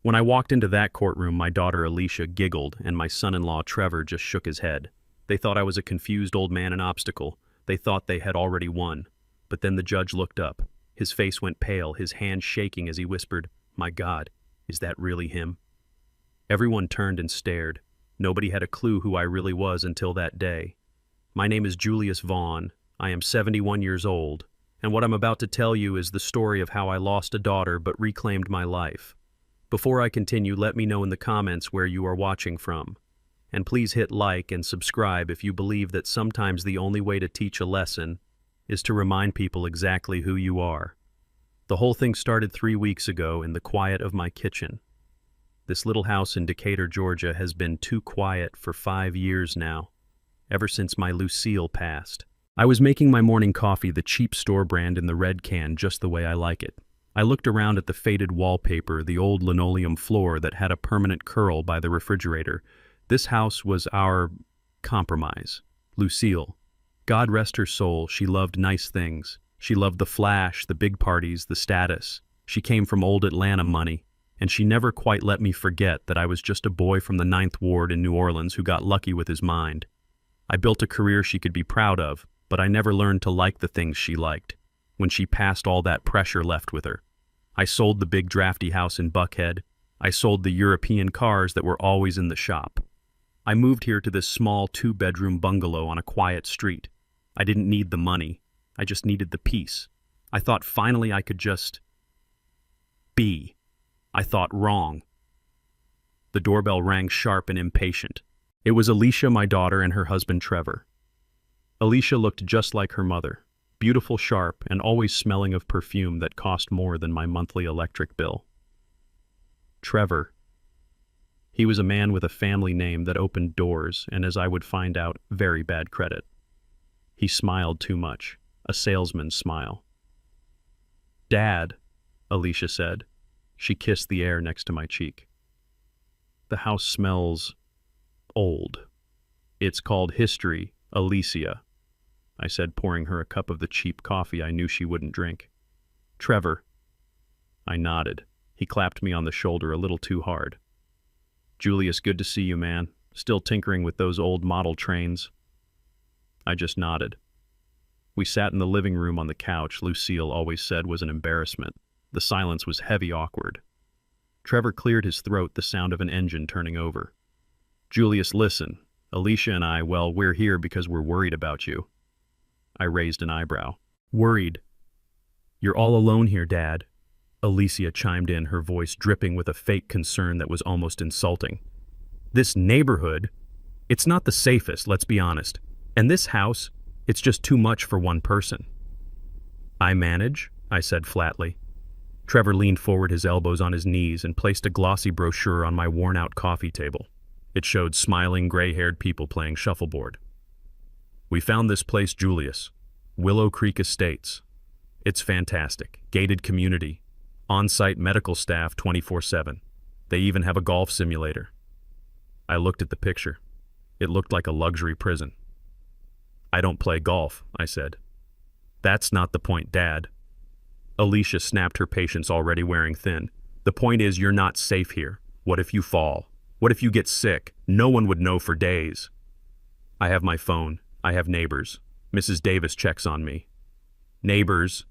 When I walked into that courtroom, my daughter Alicia giggled and my son-in-law Trevor just shook his head. They thought I was a confused old man in obstacle. They thought they had already won. But then the judge looked up. His face went pale, his hand shaking as he whispered, "My God, is that really him?" Everyone turned and stared. Nobody had a clue who I really was until that day. My name is Julius Vaughn. I am 71 years old. And what I'm about to tell you is the story of how I lost a daughter but reclaimed my life. Before I continue, let me know in the comments where you are watching from. And please hit like and subscribe if you believe that sometimes the only way to teach a lesson is to remind people exactly who you are. The whole thing started 3 weeks ago in the quiet of my kitchen. This little house in Decatur, Georgia has been too quiet for 5 years now, ever since my Lucille passed. I was making my morning coffee, the cheap store brand in the red can, just the way I like it. I looked around at the faded wallpaper, the old linoleum floor that had a permanent curl by the refrigerator. This house was our compromise. Lucille. God rest her soul, she loved nice things. She loved the flash, the big parties, the status. She came from old Atlanta money, and she never quite let me forget that I was just a boy from the 9th Ward in New Orleans who got lucky with his mind. I built a career she could be proud of, but I never learned to like the things she liked. When she passed, all that pressure left with her. I sold the big drafty house in Buckhead. I sold the European cars that were always in the shop. I moved here to this small 2-bedroom bungalow on a quiet street. I didn't need the money. I just needed the peace. I thought finally I could just be. I thought wrong. The doorbell rang sharp and impatient. It was Alicia, my daughter, and her husband Trevor. Alicia looked just like her mother, beautiful, sharp, and always smelling of perfume that cost more than my monthly electric bill. Trevor. He was a man with a family name that opened doors and, as I would find out, very bad credit. He smiled too much, a salesman's smile. "Dad," Alicia said. She kissed the air next to my cheek. "The house smells old. It's called history, Alicia," I said, pouring her a cup of the cheap coffee I knew she wouldn't drink. "Trevor." I nodded. He clapped me on the shoulder a little too hard. "Julius, good to see you, man. Still tinkering with those old model trains?" I just nodded. We sat in the living room on the couch Lucille always said was an embarrassment. The silence was heavy, awkward. Trevor cleared his throat, the sound of an engine turning over. "Julius, listen. Alicia and I, well, we're here because we're worried about you." I raised an eyebrow. "Worried? You're all alone here, Dad," Alicia chimed in, her voice dripping with a fake concern that was almost insulting. "This neighborhood, it's not the safest, let's be honest. And this house, it's just too much for one person." "I manage," I said flatly. Trevor leaned forward, his elbows on his knees, and placed a glossy brochure on my worn-out coffee table. It showed smiling, gray-haired people playing shuffleboard. "We found this place, Julius. Willow Creek Estates. It's fantastic. Gated community. On-site medical staff 24/7. They even have a golf simulator." I looked at the picture. It looked like a luxury prison. "I don't play golf," I said. "That's not the point, Dad." Alicia snapped, her patience already wearing thin. "The point is you're not safe here. What if you fall? What if you get sick? No one would know for days." "I have my phone. I have neighbors. Mrs. Davis checks on me." "Neighbors?"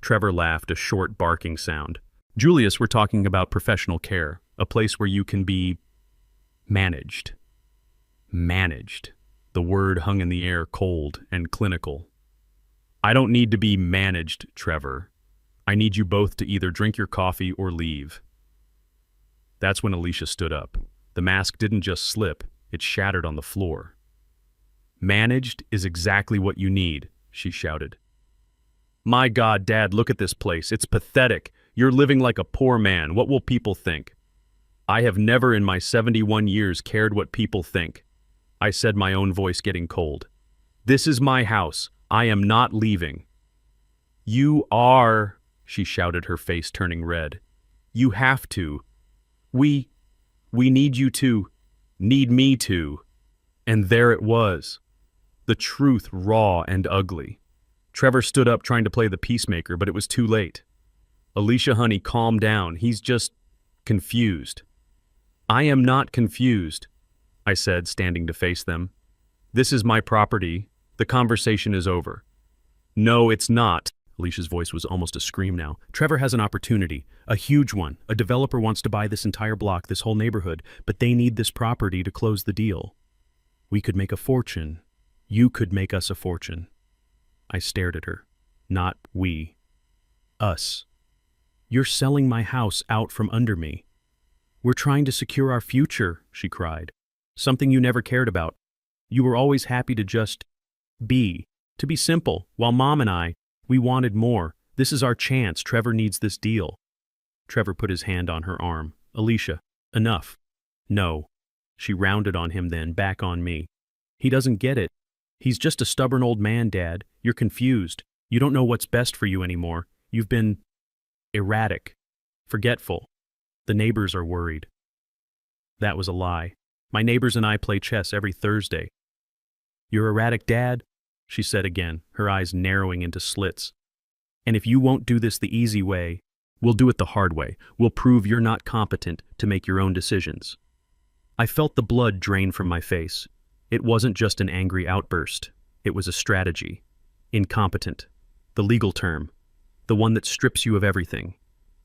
Trevor laughed, a short barking sound. "Julius, we're talking about professional care, a place where you can be managed." Managed. The word hung in the air, cold and clinical. "I don't need to be managed, Trevor. I need you both to either drink your coffee or leave." That's when Alicia stood up. The mask didn't just slip, it shattered on the floor. "Managed is exactly what you need," she shouted. "My God, Dad, look at this place. It's pathetic. You're living like a poor man. What will people think?" "I have never in my 71 years cared what people think," I said, my own voice getting cold. "This is my house. I am not leaving." "You are," she shouted, her face turning red. "You have to. We need you to, need me to." And there it was. The truth, raw and ugly. Trevor stood up trying to play the peacemaker, but it was too late. "Alicia, honey, calm down. He's just Confused. I am not confused, I said, standing to face them. This is my property. The conversation is over. No, it's not. Alicia's voice was almost a scream now. Trevor has an opportunity, a huge one. A developer wants to buy this entire block, this whole neighborhood, but they need this property to close the deal. We could make a fortune. You could make us a fortune. I stared at her. Not we. Us. You're selling my house out from under me. We're trying to secure our future, she cried. Something you never cared about. You were always happy to just be, to be simple, while Mom and I, we wanted more. This is our chance. Trevor needs this deal. Trevor put his hand on her arm. Alicia, enough. No. She rounded on him then, back on me. He doesn't get it. He's just a stubborn old man, Dad. You're confused. You don't know what's best for you anymore. You've been erratic, forgetful. The neighbors are worried. That was a lie. My neighbors and I play chess every Thursday. You're erratic, Dad? She said again, her eyes narrowing into slits. And if you won't do this the easy way, we'll do it the hard way. We'll prove you're not competent to make your own decisions. I felt the blood drain from my face. It wasn't just an angry outburst. It was a strategy. Incompetent. The legal term. The one that strips you of everything.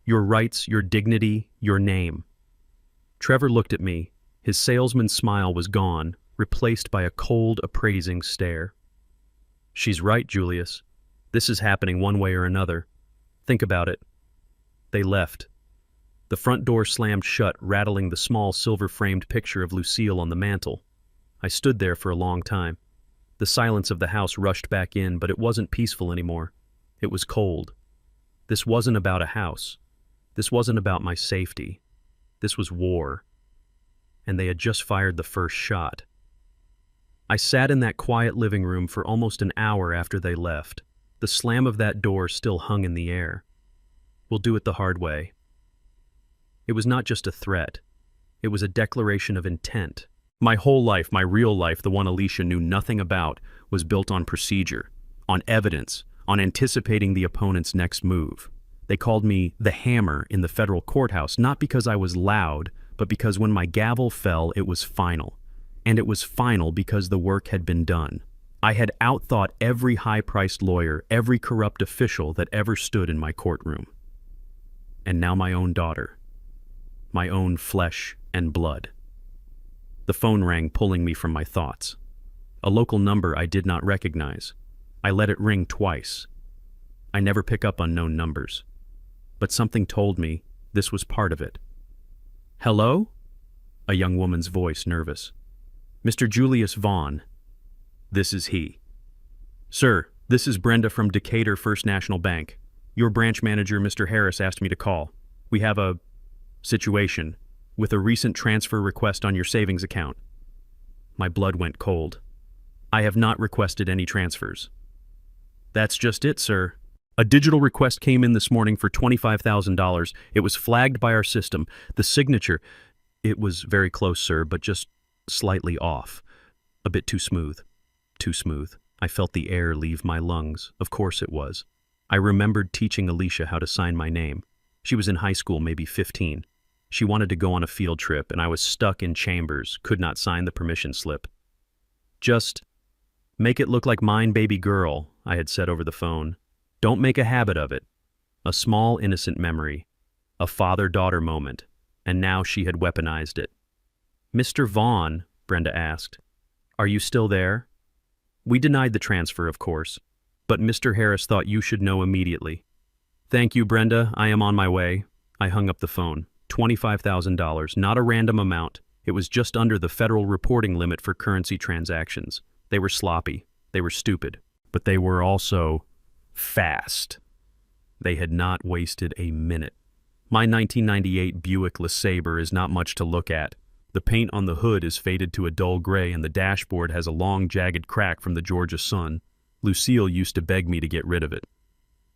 Your rights, your dignity, your name. Trevor looked at me. His salesman's smile was gone, replaced by a cold, appraising stare. She's right, Julius. This is happening one way or another. Think about it. They left. The front door slammed shut, rattling the small silver-framed picture of Lucille on the mantel. I stood there for a long time. The silence of the house rushed back in, but it wasn't peaceful anymore. It was cold. This wasn't about a house. This wasn't about my safety. This was war. And they had just fired the first shot. I sat in that quiet living room for almost an hour after they left. The slam of that door still hung in the air. We'll do it the hard way. It was not just a threat. It was a declaration of intent. My whole life, my real life, the one Alicia knew nothing about, was built on procedure, on evidence, on anticipating the opponent's next move. They called me the Hammer in the federal courthouse, not because I was loud, but because when my gavel fell, it was final. And it was final because the work had been done. I had outthought every high-priced lawyer, every corrupt official that ever stood in my courtroom. And now my own daughter. My own flesh and blood. The phone rang, pulling me from my thoughts. A local number I did not recognize. I let it ring twice. I never pick up unknown numbers. But something told me this was part of it. Hello? A young woman's voice, nervous. Mr. Julius Vaughn. This is he. Sir, this is Brenda from Decatur First National Bank. Your branch manager, Mr. Harris, asked me to call. We have a situation with a recent transfer request on your savings account. My blood went cold. I have not requested any transfers. That's just it, sir. A digital request came in this morning for $25,000. It was flagged by our system. The signature, it was very close, sir, but just slightly off. A bit too smooth. Too smooth. I felt the air leave my lungs. Of course it was. I remembered teaching Alicia how to sign my name. She was in high school, maybe 15. She wanted to go on a field trip, and I was stuck in chambers, could not sign the permission slip. Just make it look like mine, baby girl, I had said over the phone. Don't make a habit of it. A small, innocent memory. A father-daughter moment. And now she had weaponized it. Mr. Vaughn, Brenda asked, are you still there? We denied the transfer, of course, but Mr. Harris thought you should know immediately. Thank you, Brenda. I am on my way. I hung up the phone. $25,000, not a random amount. It was just under the federal reporting limit for currency transactions. They were sloppy. They were stupid. But they were also fast. They had not wasted a minute. My 1998 Buick LeSabre is not much to look at. The paint on the hood is faded to a dull gray and the dashboard has a long, jagged crack from the Georgia sun. Lucille used to beg me to get rid of it.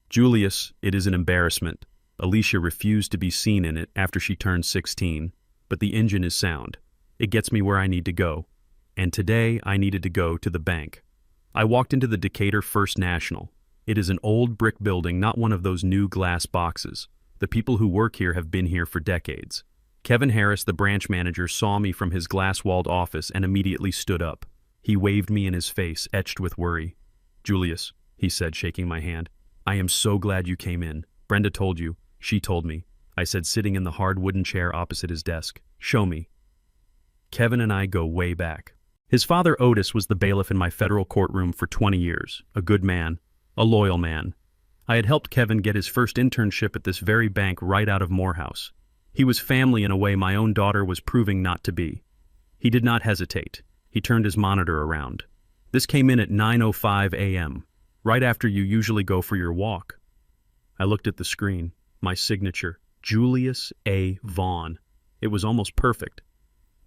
Julius, it is an embarrassment. Alicia refused to be seen in it after she turned 16, but the engine is sound. It gets me where I need to go. And today I needed to go to the bank. I walked into the Decatur First National. It is an old brick building, not one of those new glass boxes. The people who work here have been here for decades. Kevin Harris, the branch manager, saw me from his glass-walled office and immediately stood up. He waved me in his face, etched with worry. "Julius," he said, shaking my hand, "I am so glad you came in. Brenda told you. She told me," I said, sitting in the hard wooden chair opposite his desk. "Show me." Kevin and I go way back. His father, Otis, was the bailiff in my federal courtroom for 20 years. A good man. A loyal man. I had helped Kevin get his first internship at this very bank right out of Morehouse. He was family in a way my own daughter was proving not to be. He did not hesitate. He turned his monitor around. "This came in at 9:05 a.m., right after you usually go for your walk." I looked at the screen. My signature, Julius A. Vaughn. It was almost perfect.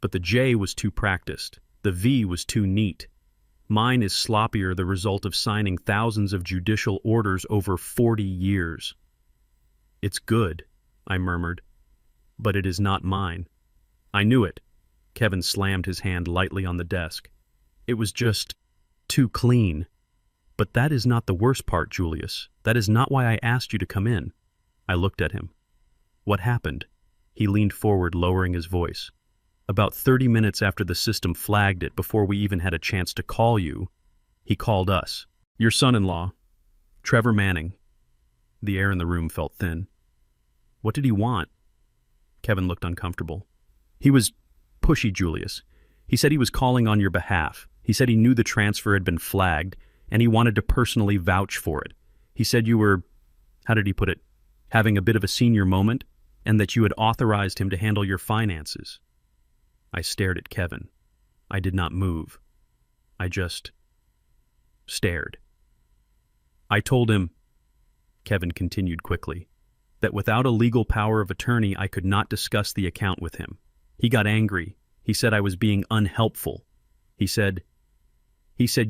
But the J was too practiced. The V was too neat. Mine is sloppier, the result of signing thousands of judicial orders over 40 years. "It's good," I murmured, "but it is not mine." I knew it. Kevin slammed his hand lightly on the desk. "It was just too clean." "But that is not the worst part, Julius. That is not why I asked you to come in." I looked at him. "What happened?" He leaned forward, lowering his voice. "About 30 minutes after the system flagged it, before we even had a chance to call you, he called us. Your son-in-law, Trevor Manning." The air in the room felt thin. "What did he want?" Kevin looked uncomfortable. "He was pushy, Julius. He said he was calling on your behalf. He said he knew the transfer had been flagged, and he wanted to personally vouch for it. He said you were, how did he put it, having a bit of a senior moment, and that you had authorized him to handle your finances." I stared at Kevin. I did not move. I just stared. "I told him," Kevin continued quickly, "that without a legal power of attorney I could not discuss the account with him. He got angry. He said I was being unhelpful. He said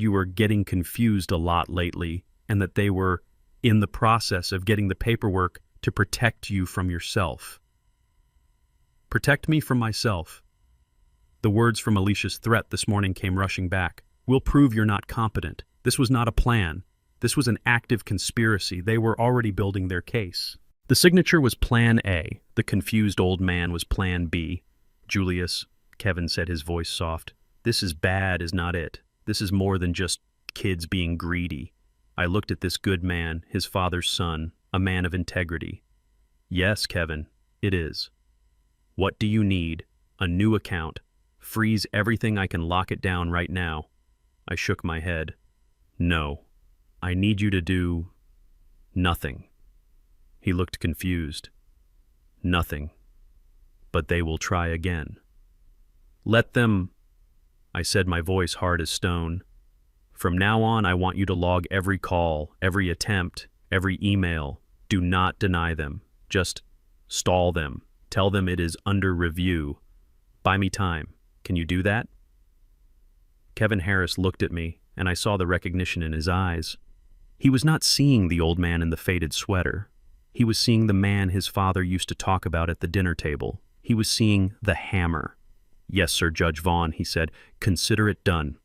you were getting confused a lot lately, and that they were in the process of getting the paperwork to protect you from yourself." Protect me from myself. The words from Alicia's threat this morning came rushing back. "We'll prove you're not competent. This was not a plan. This was an active conspiracy. They were already building their case." The signature was Plan A. The confused old man was Plan B. "Julius," Kevin said, his voice soft, "this is bad is not it. This is more than just kids being greedy." I looked at this good man, his father's son, a man of integrity. "Yes, Kevin, it is. What do you need? A new account. Freeze everything, I can lock it down right now." I shook my head. "No. I need you to do nothing." He looked confused. "Nothing. But they will try again." "Let them," I said, my voice hard as stone. "From now on, I want you to log every call, every attempt, every email. Do not deny them. Just stall them. Tell them it is under review. Buy me time. Can you do that?" Kevin Harris looked at me, and I saw the recognition in his eyes. He was not seeing the old man in the faded sweater. He was seeing the man his father used to talk about at the dinner table. He was seeing the hammer. "Yes, sir, Judge Vaughn," he said. "Consider it done."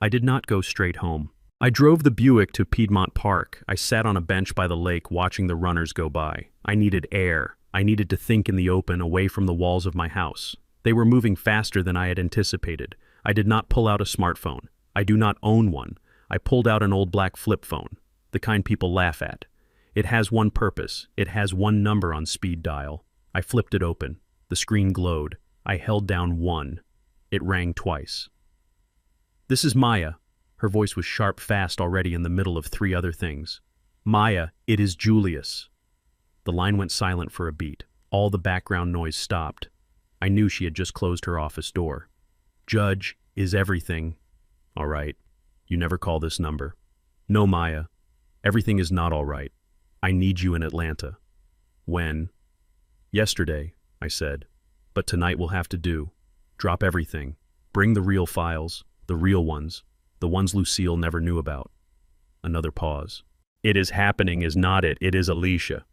I did not go straight home. I drove the Buick to Piedmont Park. I sat on a bench by the lake watching the runners go by. I needed air. I needed to think in the open, away from the walls of my house. They were moving faster than I had anticipated. I did not pull out a smartphone. I do not own one. I pulled out an old black flip phone, the kind people laugh at. It has one purpose. It has one number on speed dial. I flipped it open. The screen glowed. I held down 1. It rang twice. "This is Maya." Her voice was sharp fast already in the middle of 3 other things. "Maya, it is Julius." The line went silent for a beat. All the background noise stopped. I knew she had just closed her office door. "Judge, is everything all right? You never call this number." "No, Maya. Everything is not all right. I need you in Atlanta." "When?" "Yesterday," I said. "But tonight will have to do. Drop everything. Bring the real files, the real ones, the ones Lucille never knew about." Another pause. "It is happening, is not it? It is Alicia."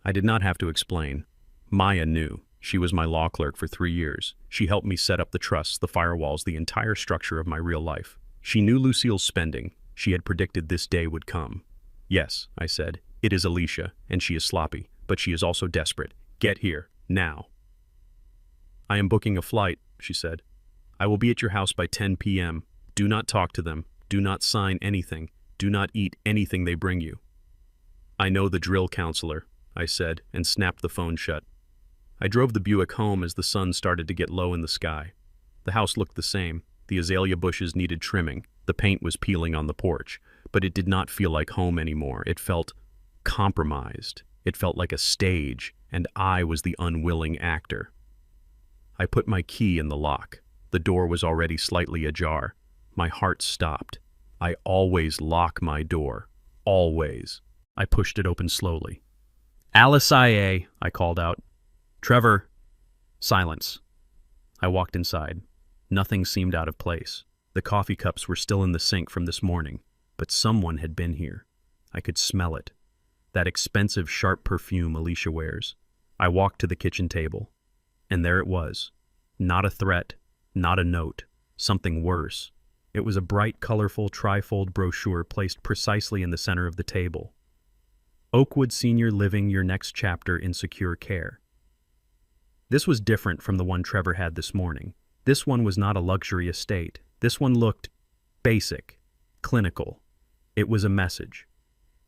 I did not have to explain. Maya knew. She was my law clerk for 3 years. She helped me set up the trusts, the firewalls, the entire structure of my real life. She knew Lucille's spending. She had predicted this day would come. "Yes," I said, "it is Alicia, and she is sloppy, but she is also desperate. Get here, now." I am booking a flight, she said. I will be at your house by 10 p.m. Do not talk to them. Do not sign anything. Do not eat anything they bring you. I know the drill, counselor, I said, and snapped the phone shut. I drove the Buick home as the sun started to get low in the sky. The house looked the same. The azalea bushes needed trimming. The paint was peeling on the porch, but it did not feel like home anymore. It felt compromised. It felt like a stage, and I was the unwilling actor. I put my key in the lock. The door was already slightly ajar. My heart stopped. I always lock my door. Always. I pushed it open slowly. Alice I.A., I called out. Trevor. Silence. I walked inside. Nothing seemed out of place. The coffee cups were still in the sink from this morning, but someone had been here. I could smell it. That expensive, sharp perfume Alicia wears. I walked to the kitchen table, and there it was. Not a threat, not a note, something worse. It was a bright, colorful, trifold brochure placed precisely in the center of the table. Oakwood Senior Living, your next chapter in secure care. This was different from the one Trevor had this morning. This one was not a luxury estate. This one looked basic, clinical. It was a message.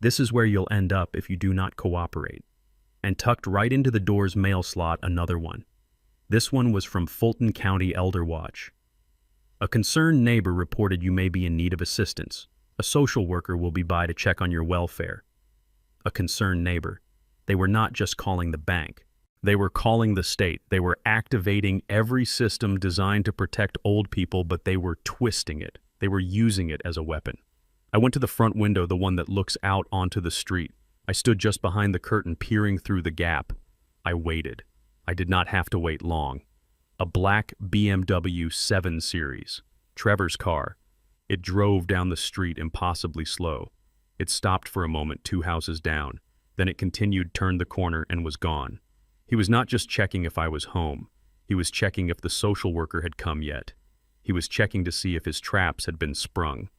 This is where you'll end up if you do not cooperate. And tucked right into the door's mail slot, another one. This one was from Fulton County Elder Watch. A concerned neighbor reported you may be in need of assistance. A social worker will be by to check on your welfare. A concerned neighbor. They were not just calling the bank. They were calling the state. They were activating every system designed to protect old people, but they were twisting it. They were using it as a weapon. I went to the front window, the one that looks out onto the street. I stood just behind the curtain, peering through the gap. I waited. I did not have to wait long. A black BMW 7 Series, Trevor's car. It drove down the street impossibly slow. It stopped for a moment 2 houses down. Then it continued, turned the corner, and was gone. He was not just checking if I was home. He was checking if the social worker had come yet. He was checking to see if his traps had been sprung.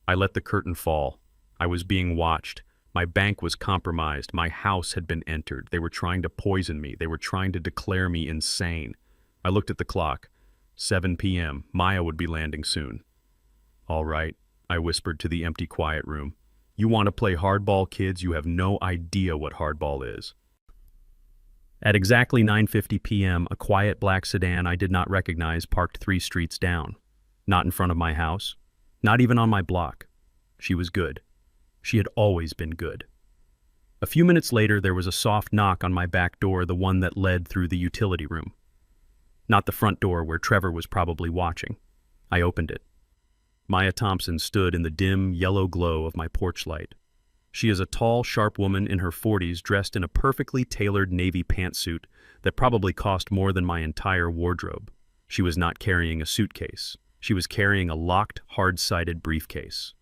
I let the curtain fall. I was being watched. My bank was compromised. My house had been entered. They were trying to poison me. They were trying to declare me insane. I looked at the clock. 7 p.m. Maya would be landing soon. All right, I whispered to the empty, quiet room. You want to play hardball, kids? You have no idea what hardball is. At exactly 9:50 p.m., a quiet black sedan I did not recognize parked 3 streets down. Not in front of my house. Not even on my block. She was good. She had always been good. A few minutes later, there was a soft knock on my back door, the one that led through the utility room. Not the front door where Trevor was probably watching. I opened it. Maya Thompson stood in the dim, yellow glow of my porch light. She is a tall, sharp woman in her 40s, dressed in a perfectly tailored navy pantsuit that probably cost more than my entire wardrobe. She was not carrying a suitcase. She was carrying a locked, hard-sided briefcase.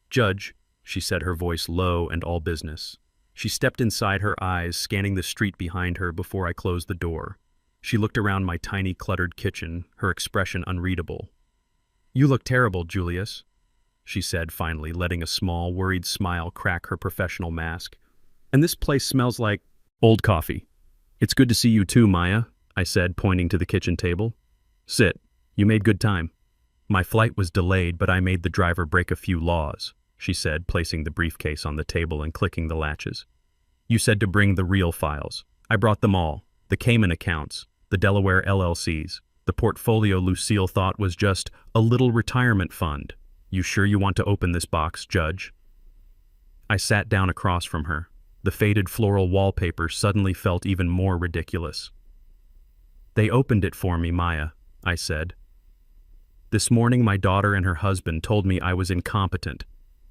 Judge, she said, her voice low and all business. She stepped inside, her eyes scanning the street behind her before I closed the door. She looked around my tiny, cluttered kitchen, her expression unreadable. You look terrible, Julius, she said finally, letting a small, worried smile crack her professional mask. And this place smells like old coffee. It's good to see you too, Maya, I said, pointing to the kitchen table. Sit. You made good time. My flight was delayed, but I made the driver break a few laws, she said, placing the briefcase on the table and clicking the latches. You said to bring the real files. I brought them all. The Cayman accounts, the Delaware LLCs. The portfolio Lucille thought was just a little retirement fund. You sure you want to open this box, Judge? I sat down across from her. The faded floral wallpaper suddenly felt even more ridiculous. They opened it for me, Maya, I said. This morning my daughter and her husband told me I was incompetent.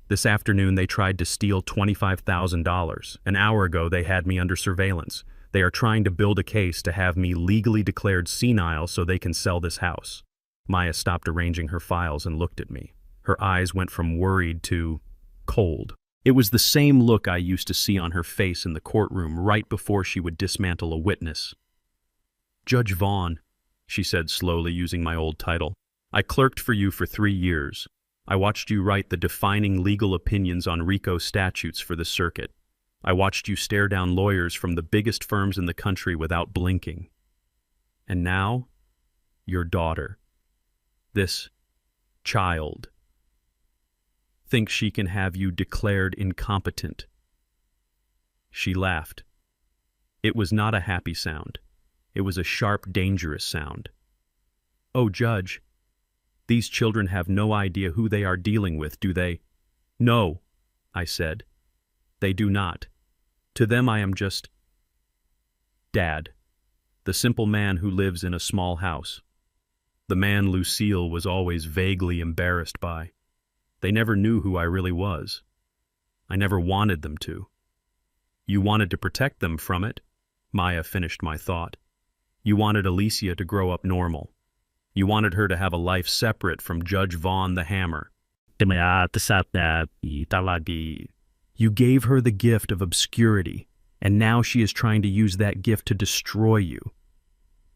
This afternoon they tried to steal $25,000. An hour ago they had me under surveillance. They are trying to build a case to have me legally declared senile so they can sell this house. Maya stopped arranging her files and looked at me. Her eyes went from worried to cold. It was the same look I used to see on her face in the courtroom right before she would dismantle a witness. Judge Vaughn, she said slowly, using my old title. I clerked for you for 3 years. I watched you write the defining legal opinions on RICO statutes for the circuit. I watched you stare down lawyers from the biggest firms in the country without blinking. And now, your daughter, this child, thinks she can have you declared incompetent. She laughed. It was not a happy sound. It was a sharp, dangerous sound. Oh, Judge, these children have no idea who they are dealing with, do they? No, I said. They do not. To them I am just Dad, the simple man who lives in a small house. The man Lucille was always vaguely embarrassed by. They never knew who I really was. I never wanted them to. You wanted to protect them from it, Maya finished my thought. You wanted Alicia to grow up normal. You wanted her to have a life separate from Judge Vaughn the Hammer. You gave her the gift of obscurity, and now she is trying to use that gift to destroy you.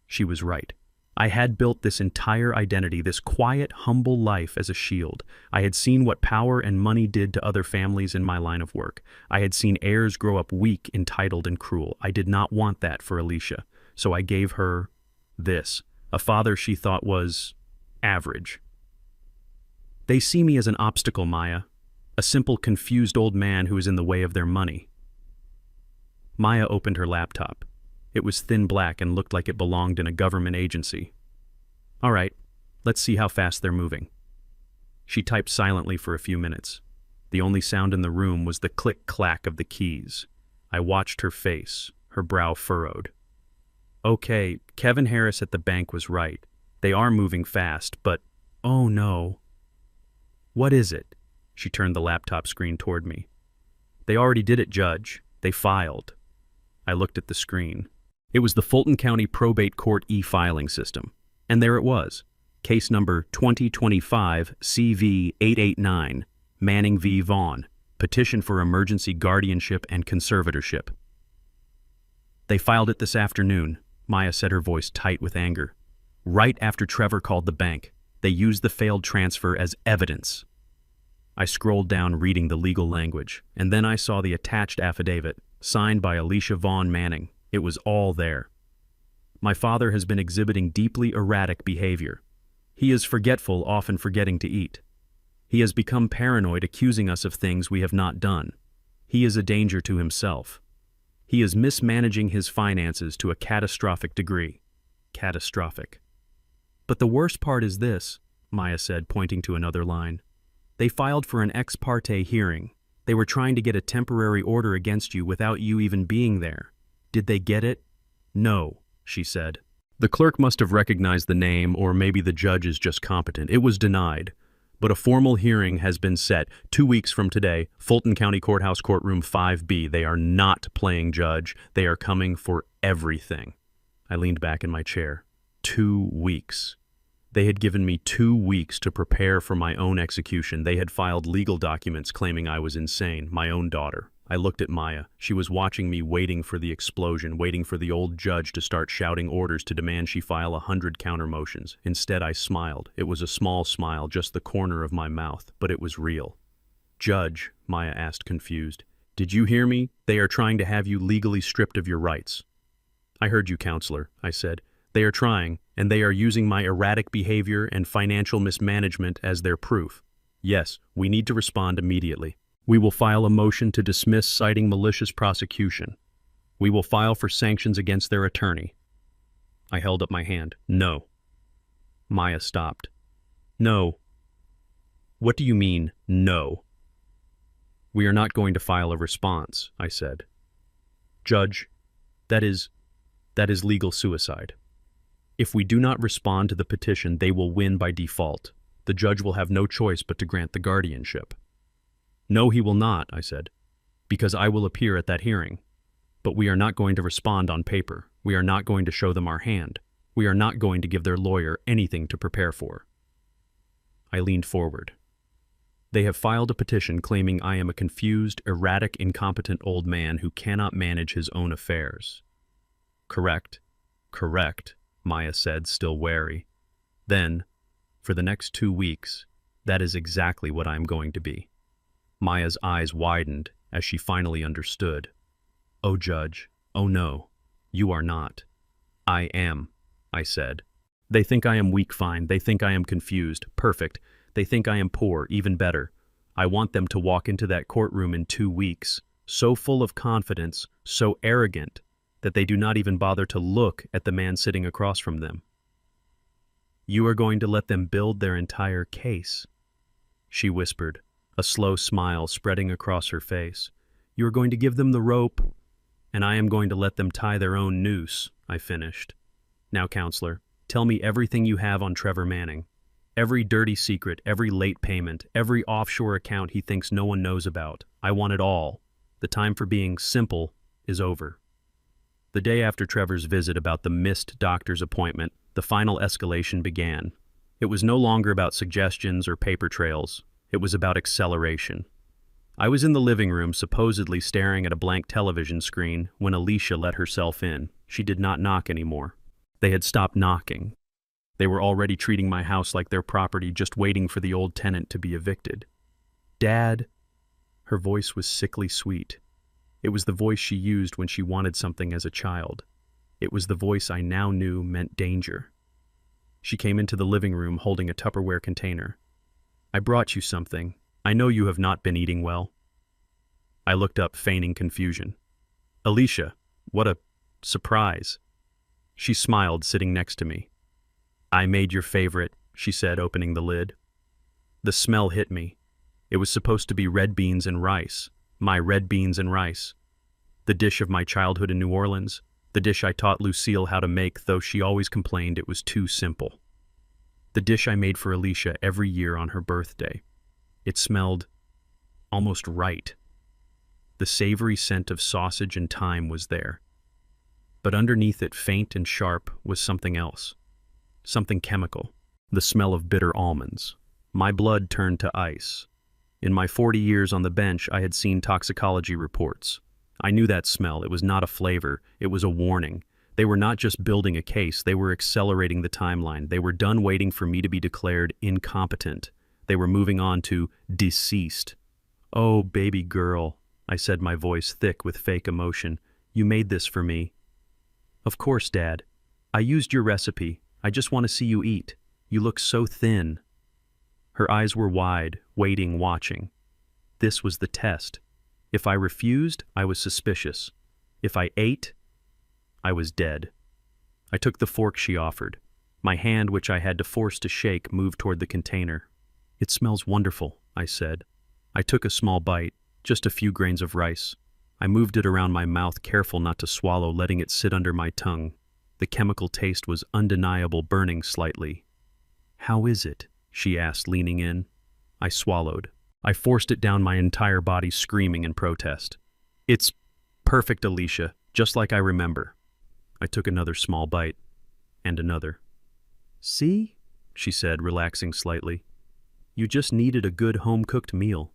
She was right. I had built this entire identity, this quiet, humble life as a shield. I had seen what power and money did to other families in my line of work. I had seen heirs grow up weak, entitled, and cruel. I did not want that for Alicia, so I gave her this, a father she thought was average. They see me as an obstacle, Maya, a simple, confused old man who is in the way of their money. Maya opened her laptop. It was thin black and looked like it belonged in a government agency. All right, let's see how fast they're moving. She typed silently for a few minutes. The only sound in the room was the click-clack of the keys. I watched her face, her brow furrowed. Okay, Kevin Harris at the bank was right. They are moving fast, but oh no. What is it? She turned the laptop screen toward me. They already did it, Judge. They filed. I looked at the screen. It was the Fulton County Probate Court e-filing system. And there it was. Case number 2025 CV 889, Manning v. Vaughn, petition for emergency guardianship and conservatorship. They filed it this afternoon, Maya said, her voice tight with anger. Right after Trevor called the bank, they used the failed transfer as evidence. I scrolled down reading the legal language, and then I saw the attached affidavit, signed by Alicia Vaughn Manning. It was all there. My father has been exhibiting deeply erratic behavior. He is forgetful, often forgetting to eat. He has become paranoid, accusing us of things we have not done. He is a danger to himself. He is mismanaging his finances to a catastrophic degree. Catastrophic. But the worst part is this, Maya said, pointing to another line. They filed for an ex parte hearing. They were trying to get a temporary order against you without you even being there. Did they get it? No, she said. The clerk must have recognized the name, or maybe the judge is just competent. It was denied. But a formal hearing has been set 2 weeks from today, Fulton County Courthouse Courtroom 5B. They are not playing judge. They are coming for everything. I leaned back in my chair. 2 weeks. They had given me 2 weeks to prepare for my own execution. They had filed legal documents claiming I was insane, my own daughter. I looked at Maya. She was watching me, waiting for the explosion, waiting for the old judge to start shouting orders to demand she file 100 counter motions. Instead, I smiled. It was a small smile, just the corner of my mouth, but it was real. Judge, Maya asked, confused, did you hear me? They are trying to have you legally stripped of your rights. I heard you, counselor, I said. They are trying, and they are using my erratic behavior and financial mismanagement as their proof. Yes, we need to respond immediately. We will file a motion to dismiss citing malicious prosecution. We will file for sanctions against their attorney. I held up my hand. No. Maya stopped. No. What do you mean, no? We are not going to file a response, I said. Judge, that is legal suicide. If we do not respond to the petition, they will win by default. The judge will have no choice but to grant the guardianship. No, he will not, I said, because I will appear at that hearing. But we are not going to respond on paper. We are not going to show them our hand. We are not going to give their lawyer anything to prepare for. I leaned forward. They have filed a petition claiming I am a confused, erratic, incompetent old man who cannot manage his own affairs. Correct. Correct, Maya said, still wary. Then, for the next 2 weeks, that is exactly what I am going to be. Maya's eyes widened as she finally understood. Oh, Judge, oh no, you are not. I am. I said. They think I am weak, fine. They think I am confused, perfect. They think I am poor, even better. I want them to walk into that courtroom in 2 weeks, so full of confidence, so arrogant, that they do not even bother to look at the man sitting across from them. You are going to let them build their entire case, she whispered, a slow smile spreading across her face. You are going to give them the rope, and I am going to let them tie their own noose, I finished. Now, counselor, tell me everything you have on Trevor Manning. Every dirty secret, every late payment, every offshore account he thinks no one knows about. I want it all. The time for being simple is over. The day after Trevor's visit about the missed doctor's appointment, the final escalation began. It was no longer about suggestions or paper trails. It was about acceleration. I was in the living room, supposedly staring at a blank television screen, when Alicia let herself in. She did not knock anymore. They had stopped knocking. They were already treating my house like their property, just waiting for the old tenant to be evicted. Dad. Her voice was sickly sweet. It was the voice she used when she wanted something as a child. It was the voice I now knew meant danger. She came into the living room holding a Tupperware container. I brought you something. I know you have not been eating well. I looked up, feigning confusion. Alicia, what a surprise. She smiled, sitting next to me. I made your favorite, she said, opening the lid. The smell hit me. It was supposed to be red beans and rice. My red beans and rice. The dish of my childhood in New Orleans. The dish I taught Lucille how to make, though she always complained it was too simple. The dish I made for Alicia every year on her birthday. It smelled almost right. The savory scent of sausage and thyme was there. But underneath it, faint and sharp, was something else. Something chemical. The smell of bitter almonds. My blood turned to ice. In my 40 years on the bench, I had seen toxicology reports. I knew that smell. It was not a flavor. It was a warning. They were not just building a case. They were accelerating the timeline. They were done waiting for me to be declared incompetent. They were moving on to deceased. Oh, baby girl, I said, my voice thick with fake emotion. You made this for me. Of course, Dad. I used your recipe. I just want to see you eat. You look so thin. Her eyes were wide, waiting, watching. This was the test. If I refused, I was suspicious. If I ate, I was dead. I took the fork she offered. My hand, which I had to force to shake, moved toward the container. It smells wonderful, I said. I took a small bite, just a few grains of rice. I moved it around my mouth, careful not to swallow, letting it sit under my tongue. The chemical taste was undeniable, burning slightly. How is it? She asked, leaning in. I swallowed. I forced it down my entire body, screaming in protest. It's perfect, Alicia, just like I remember. I took another small bite, and another. See? She said, relaxing slightly. You just needed a good home-cooked meal.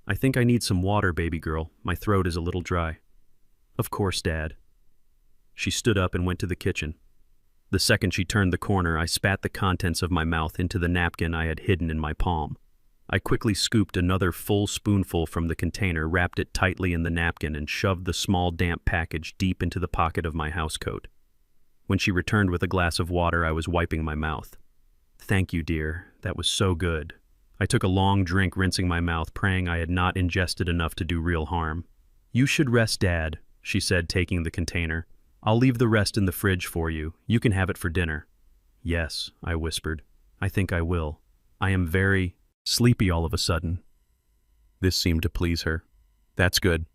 I think I need some water, baby girl. My throat is a little dry. Of course, Dad. She stood up and went to the kitchen. The second she turned the corner, I spat the contents of my mouth into the napkin I had hidden in my palm. I quickly scooped another full spoonful from the container, wrapped it tightly in the napkin, and shoved the small damp package deep into the pocket of my housecoat. When she returned with a glass of water, I was wiping my mouth. Thank you, dear. That was so good. I took a long drink, rinsing my mouth, praying I had not ingested enough to do real harm. You should rest, Dad, she said, taking the container. I'll leave the rest in the fridge for you. You can have it for dinner. Yes, I whispered. I think I will. I am very sleepy all of a sudden. This seemed to please her. That's good.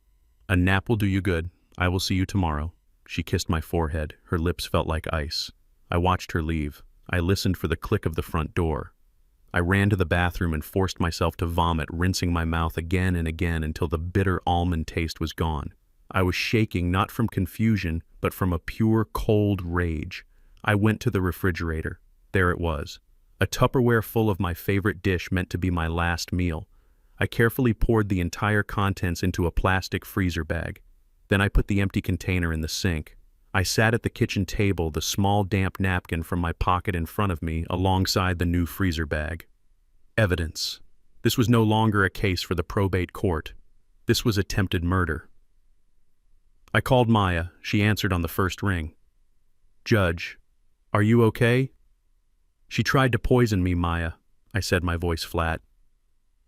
A nap will do you good. I will see you tomorrow. She kissed my forehead. Her lips felt like ice. I watched her leave. I listened for the click of the front door. I ran to the bathroom and forced myself to vomit, rinsing my mouth again and again until the bitter almond taste was gone. I was shaking, not from confusion, but from a pure, cold rage. I went to the refrigerator. There it was. A Tupperware full of my favorite dish meant to be my last meal. I carefully poured the entire contents into a plastic freezer bag. Then I put the empty container in the sink. I sat at the kitchen table, the small damp napkin from my pocket in front of me, alongside the new freezer bag. Evidence. This was no longer a case for the probate court. This was attempted murder. I called Maya. She answered on the first ring. Judge, Are you okay? She tried to poison me, Maya, I said, my voice flat.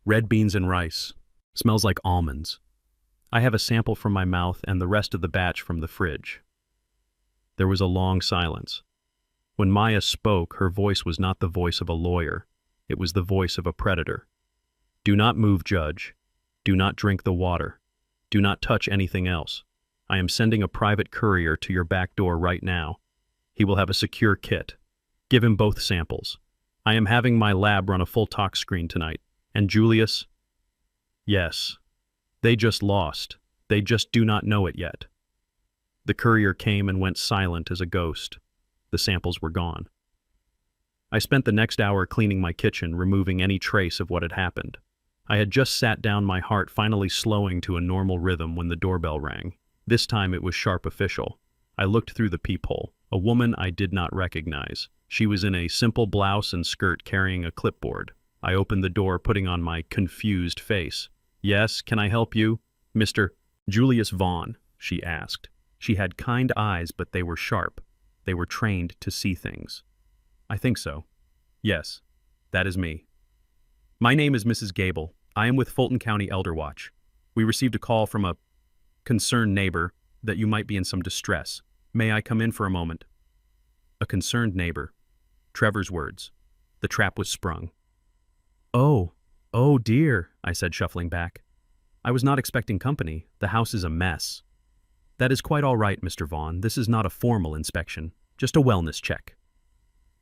Red beans and rice. Smells like almonds. I have a sample from my mouth and the rest of the batch from the fridge. There was a long silence. When Maya spoke, her voice was not the voice of a lawyer. It was the voice of a predator. Do not move, Judge. Do not drink the water. Do not touch anything else. I am sending a private courier to your back door right now. He will have a secure kit. Give him both samples. I am having my lab run a full tox screen tonight. And Julius? Yes. They just lost. They just do not know it yet. The courier came and went silent as a ghost. The samples were gone. I spent the next hour cleaning my kitchen, removing any trace of what had happened. I had just sat down, my heart finally slowing to a normal rhythm when the doorbell rang. This time it was sharp official. I looked through the peephole. A woman I did not recognize. She was in a simple blouse and skirt carrying a clipboard. I opened the door, putting on my confused face. Yes, can I help you? Mr. Julius Vaughn, she asked. She had kind eyes, but they were sharp. They were trained to see things. I think so. Yes, that is me. My name is Mrs. Gable. I am with Fulton County Elder Watch. We received a call from a concerned neighbor that you might be in some distress. May I come in for a moment? A concerned neighbor. Trevor's words. The trap was sprung. Oh dear, I said, shuffling back. I was not expecting company. The house is a mess. That is quite all right, Mr. Vaughn. This is not a formal inspection, just a wellness check.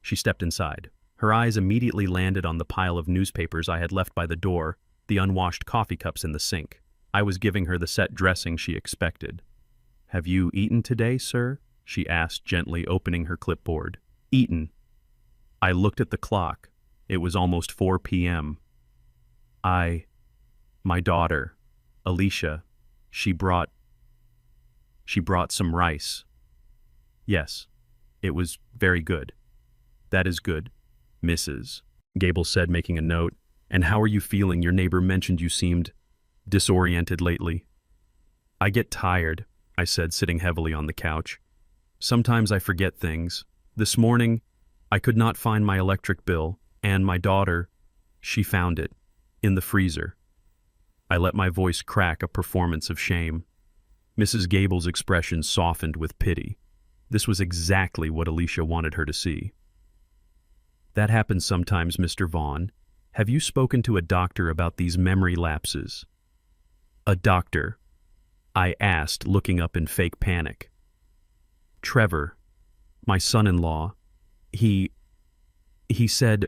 She stepped inside. Her eyes immediately landed on the pile of newspapers I had left by the door, the unwashed coffee cups in the sink. I was giving her the set dressing she expected. Have you eaten today, sir? She asked, gently opening her clipboard. Eaten. I looked at the clock. It was almost 4 p.m. My daughter, Alicia, she brought some rice. Yes, it was very good. That is good, Mrs. Gable said, making a note. And how are you feeling? Your neighbor mentioned you seemed disoriented lately. I get tired, I said, sitting heavily on the couch. Sometimes I forget things. This morning, I could not find my electric bill, and my daughter, she found it, in the freezer. I let my voice crack a performance of shame. Mrs. Gable's expression softened with pity. This was exactly what Alicia wanted her to see. That happens sometimes, Mr. Vaughn. Have you spoken to a doctor about these memory lapses? A doctor? I asked, looking up in fake panic. Trevor, my son-in-law, he said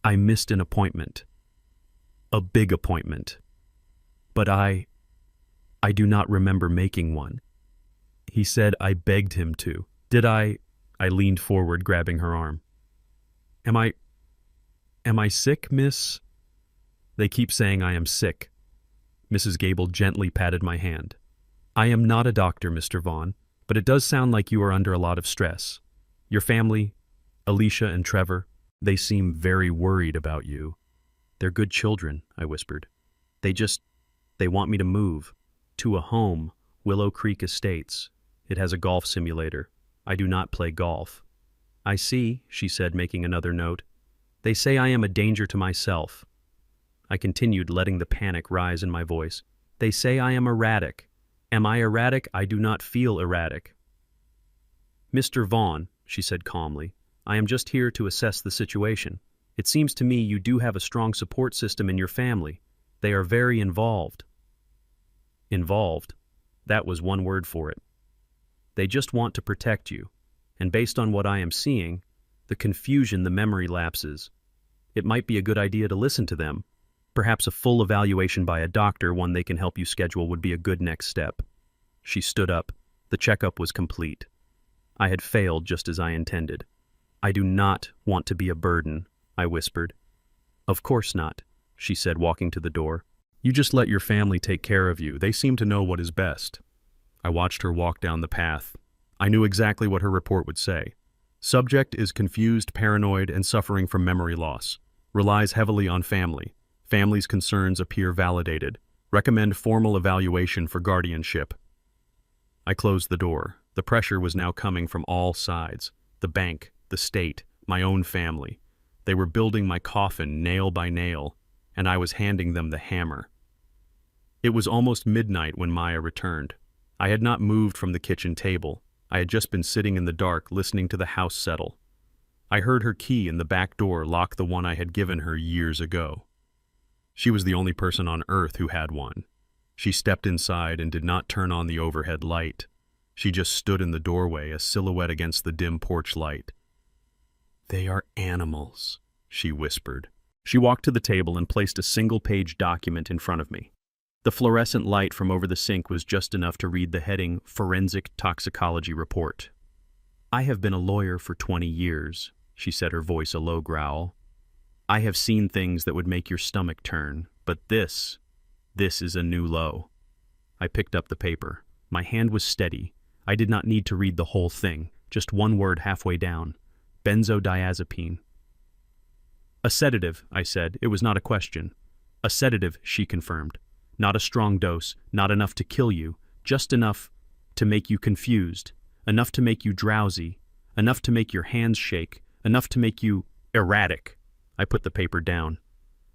I missed an appointment. A big appointment. But I do not remember making one. He said I begged him to. Did I? I leaned forward, grabbing her arm. Am I sick, miss? They keep saying I am sick. Mrs. Gable gently patted my hand. I am not a doctor, Mr. Vaughn, but it does sound like you are under a lot of stress. Your family, Alicia and Trevor, they seem very worried about you. They're good children, I whispered. They want me to move to a home, Willow Creek Estates. It has a golf simulator. I do not play golf. I see, she said, making another note. They say I am a danger to myself. I continued, letting the panic rise in my voice. They say I am erratic. Am I erratic? I do not feel erratic. Mr. Vaughn, she said calmly, I am just here to assess the situation. It seems to me you do have a strong support system in your family. They are very involved. Involved? That was one word for it. They just want to protect you. And based on what I am seeing, the confusion, the memory lapses, it might be a good idea to listen to them. Perhaps a full evaluation by a doctor, one they can help you schedule, would be a good next step. She stood up. The checkup was complete. I had failed just as I intended. I do not want to be a burden, I whispered. Of course not, she said, walking to the door. You just let your family take care of you. They seem to know what is best. I watched her walk down the path. I knew exactly what her report would say. Subject is confused, paranoid, and suffering from memory loss. Relies heavily on family. Family's concerns appear validated. Recommend formal evaluation for guardianship. I closed the door. The pressure was now coming from all sides. The bank, the state, my own family. They were building my coffin nail by nail, and I was handing them the hammer. It was almost midnight when Maya returned. I had not moved from the kitchen table. I had just been sitting in the dark listening to the house settle. I heard her key in the back door lock the one I had given her years ago. She was the only person on earth who had one. She stepped inside and did not turn on the overhead light. She just stood in the doorway, a silhouette against the dim porch light. "They are animals," she whispered. She walked to the table and placed a single-page document in front of me. The fluorescent light from over the sink was just enough to read the heading Forensic Toxicology Report. "I have been a lawyer for 20 years, she said, her voice a low growl. "I have seen things that would make your stomach turn, but this is a new low." I picked up the paper. My hand was steady. I did not need to read the whole thing, just one word halfway down. Benzodiazepine. "A sedative," I said. It was not a question. "A sedative," she confirmed. "Not a strong dose, not enough to kill you, just enough to make you confused, enough to make you drowsy, enough to make your hands shake, enough to make you erratic." I put the paper down.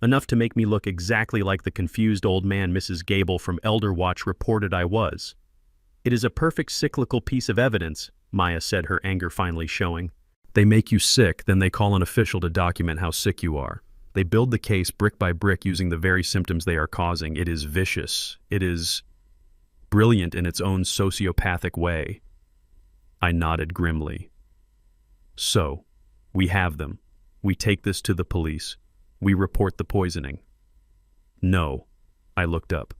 "Enough to make me look exactly like the confused old man Mrs. Gable from Elder Watch reported I was." "It is a perfect cyclical piece of evidence," Maya said, her anger finally showing. "They make you sick, then they call an official to document how sick you are. They build the case brick by brick using the very symptoms they are causing. It is vicious. It is brilliant in its own sociopathic way." I nodded grimly. "So, we have them. We take this to the police. We report the poisoning." "No." I looked up.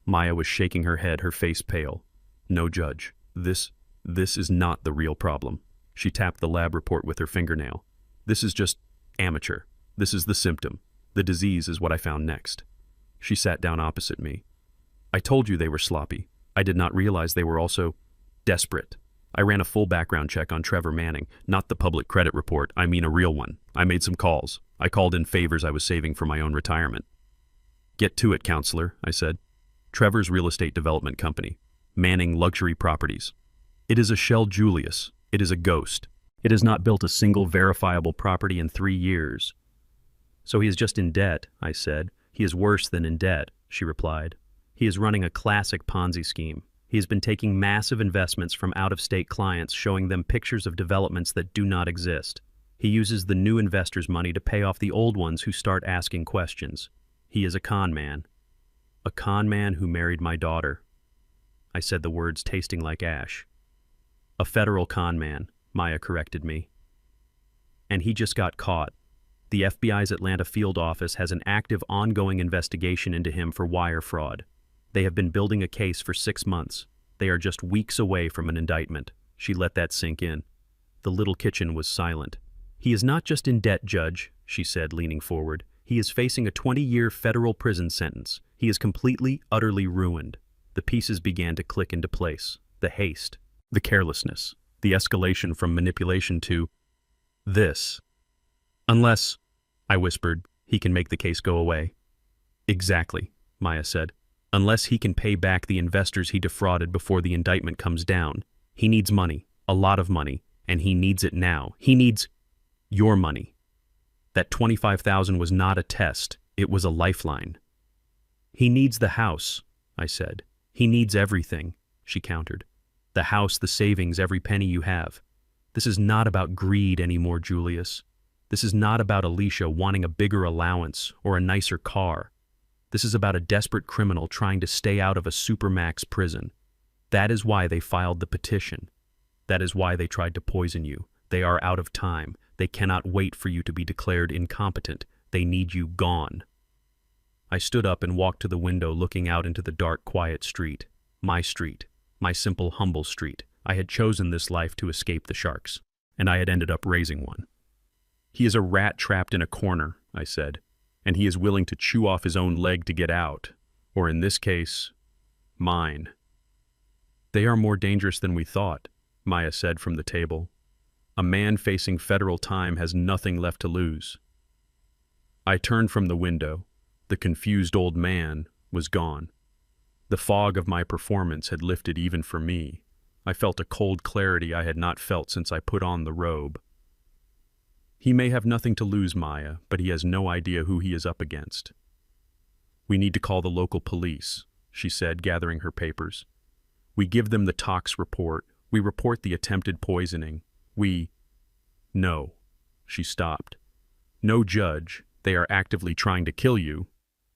Maya was shaking her head, her face pale. "No, Judge. This is not the real problem." She tapped the lab report with her fingernail. "This is just amateur. This is the symptom. The disease is what I found next." She sat down opposite me. "I told you they were sloppy. I did not realize they were also desperate. I ran a full background check on Trevor Manning, not the public credit report, I mean a real one. I made some calls. I called in favors I was saving for my own retirement." "Get to it, counselor," I said. "Trevor's real estate development company, Manning Luxury Properties. It is a shell Julius. It is a ghost. It has not built a single verifiable property in 3 years. "So he is just in debt," I said. "He is worse than in debt," she replied. "He is running a classic Ponzi scheme. He has been taking massive investments from out-of-state clients, showing them pictures of developments that do not exist. He uses the new investors' money to pay off the old ones who start asking questions. He is a con man. A con man who married my daughter." I said the words tasting like ash. "A federal con man," Maya corrected me. "And he just got caught. The FBI's Atlanta field office has an active, ongoing investigation into him for wire fraud. They have been building a case for 6 months. They are just weeks away from an indictment." She let that sink in. The little kitchen was silent. "He is not just in debt, Judge," she said, leaning forward. "He is facing a 20-year federal prison sentence. He is completely, utterly ruined." The pieces began to click into place. The haste, the carelessness, the escalation from manipulation to this. "Unless," I whispered, "he can make the case go away." "Exactly," Maya said. "Unless he can pay back the investors he defrauded before the indictment comes down. He needs money, a lot of money, and he needs it now. He needs your money. That $25,000 was not a test, it was a lifeline." "He needs the house," I said. "He needs everything," she countered. "The house, the savings, every penny you have. This is not about greed anymore, Julius. This is not about Alicia wanting a bigger allowance or a nicer car. This is about a desperate criminal trying to stay out of a supermax prison. That is why they filed the petition. That is why they tried to poison you. They are out of time. They cannot wait for you to be declared incompetent. They need you gone." I stood up and walked to the window, looking out into the dark, quiet street. My simple, humble street. I had chosen this life to escape the sharks, and I had ended up raising one. "He is a rat trapped in a corner," I said, "and he is willing to chew off his own leg to get out, or in this case, mine." "They are more dangerous than we thought," Maya said from the table. "A man facing federal time has nothing left to lose." I turned from the window. The confused old man was gone. The fog of my performance had lifted even for me. I felt a cold clarity I had not felt since I put on the robe. He may have nothing to lose, Maya, but he has no idea who he is up against. We need to call the local police, she said, gathering her papers. We give them the tox report. We report the attempted poisoning. No, she stopped. No, Judge. They are actively trying to kill you.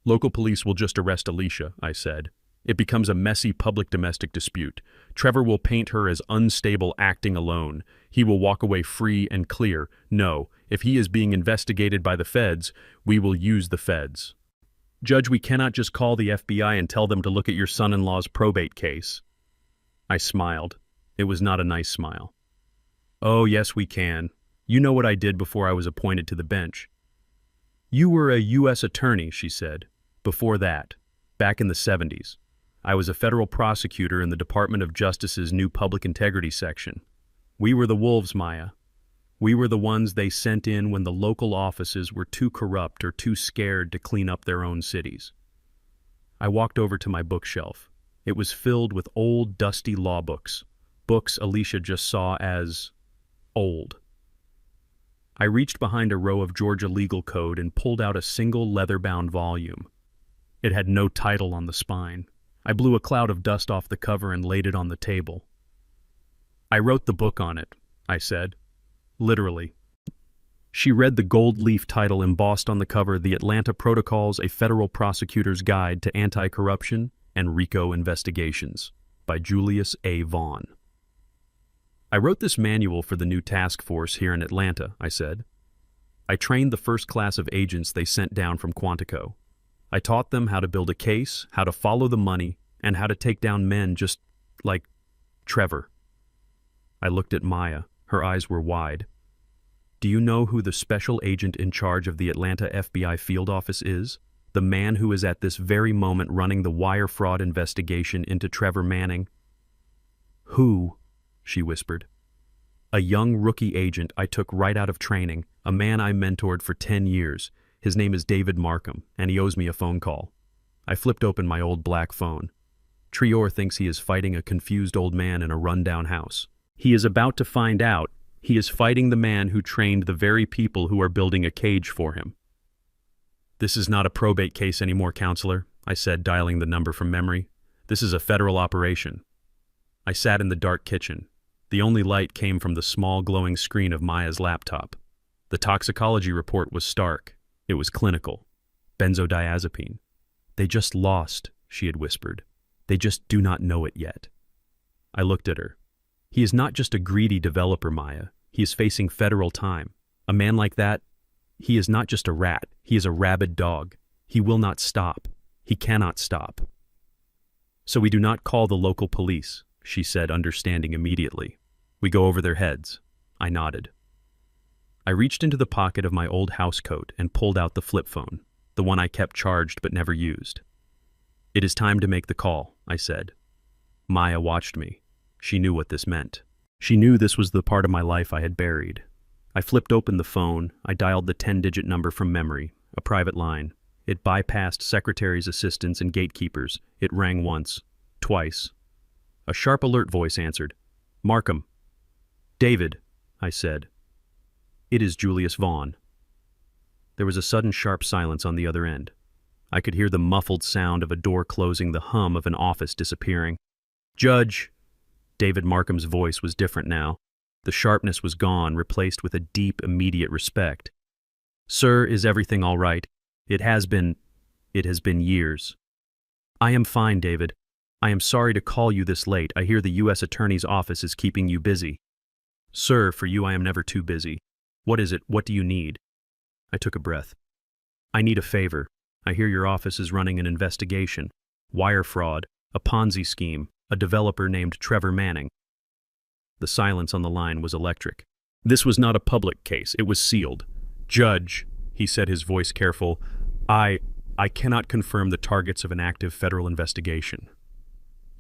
Local police will just arrest Alicia, I said. It becomes a messy public domestic dispute. Trevor will paint her as unstable acting alone. He will walk away free and clear. No, if he is being investigated by the feds, we will use the feds. Judge, we cannot just call the FBI and tell them to look at your son-in-law's probate case. I smiled. It was not a nice smile. Oh, yes, we can. You know what I did before I was appointed to the bench. You were a U.S. attorney, she said. Before that, back in the 70s, I was a federal prosecutor in the Department of Justice's new Public Integrity section. We were the wolves, Maya. We were the ones they sent in when the local offices were too corrupt or too scared to clean up their own cities. I walked over to my bookshelf. It was filled with old, dusty law books, books Alicia just saw as old. I reached behind a row of Georgia legal code and pulled out a single leather-bound volume. It had no title on the spine. I blew a cloud of dust off the cover and laid it on the table. I wrote the book on it, I said. Literally. She read the gold leaf title embossed on the cover, The Atlanta Protocols, A Federal Prosecutor's Guide to Anti-Corruption and RICO Investigations, by Julius A. Vaughn. I wrote this manual for the new task force here in Atlanta, I said. I trained the first class of agents they sent down from Quantico. I taught them how to build a case, how to follow the money, and how to take down men just like Trevor. I looked at Maya. Her eyes were wide. Do you know who the special agent in charge of the Atlanta FBI field office is? The man who is at this very moment running the wire fraud investigation into Trevor Manning? Who? She whispered. A young rookie agent I took right out of training, a man I mentored for 10 years. His name is David Markham, and he owes me a phone call. I flipped open my old black phone. Trior thinks he is fighting a confused old man in a rundown house. He is about to find out he is fighting the man who trained the very people who are building a cage for him. This is not a probate case anymore, counselor, I said, dialing the number from memory. This is a federal operation. I sat in the dark kitchen. The only light came from the small glowing screen of Maya's laptop. The toxicology report was stark. It was clinical. Benzodiazepine. They just lost, she had whispered. They just do not know it yet. I looked at her. He is not just a greedy developer, Maya. He is facing federal time. A man like that, he is not just a rat. He is a rabid dog. He will not stop. He cannot stop. So we do not call the local police, she said, understanding immediately. We go over their heads. I nodded. I reached into the pocket of my old housecoat and pulled out the flip phone, the one I kept charged but never used. It is time to make the call, I said. Maya watched me. She knew what this meant. She knew this was the part of my life I had buried. I flipped open the phone. I dialed the 10-digit number from memory, a private line. It bypassed secretaries, assistants, and gatekeepers. It rang once, twice. A sharp alert voice answered. Markham. David, I said. It is Julius Vaughn. There was a sudden sharp silence on the other end. I could hear the muffled sound of a door closing, the hum of an office disappearing. Judge! David Markham's voice was different now. The sharpness was gone, replaced with a deep, immediate respect. Sir, is everything all right? It has been years. I am fine, David. I am sorry to call you this late. I hear the U.S. Attorney's office is keeping you busy. Sir, for you I am never too busy. What is it? What do you need? I took a breath. I need a favor. I hear your office is running an investigation. Wire fraud, a Ponzi scheme, a developer named Trevor Manning. The silence on the line was electric. This was not a public case. It was sealed. Judge, he said, his voice careful, I cannot confirm the targets of an active federal investigation.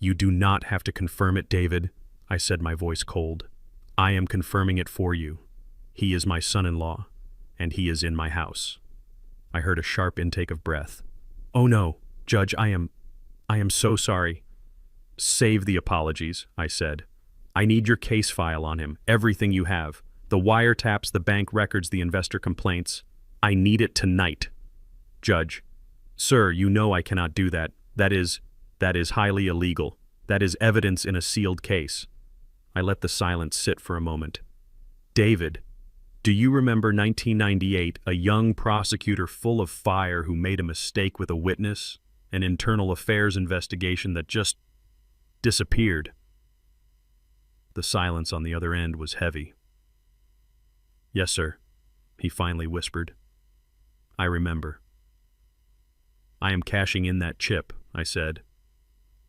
You do not have to confirm it, David, I said, my voice cold. I am confirming it for you. He is my son-in-law, and he is in my house. I heard a sharp intake of breath. Oh no, Judge, I am so sorry. Save the apologies, I said. I need your case file on him, everything you have. The wiretaps, the bank records, the investor complaints. I need it tonight. Judge. Sir, you know I cannot do that. That is highly illegal. That is evidence in a sealed case. I let the silence sit for a moment. David, do you remember 1998, a young prosecutor full of fire who made a mistake with a witness, an internal affairs investigation that just disappeared? The silence on the other end was heavy. Yes, sir, he finally whispered. I remember. I am cashing in that chip, I said.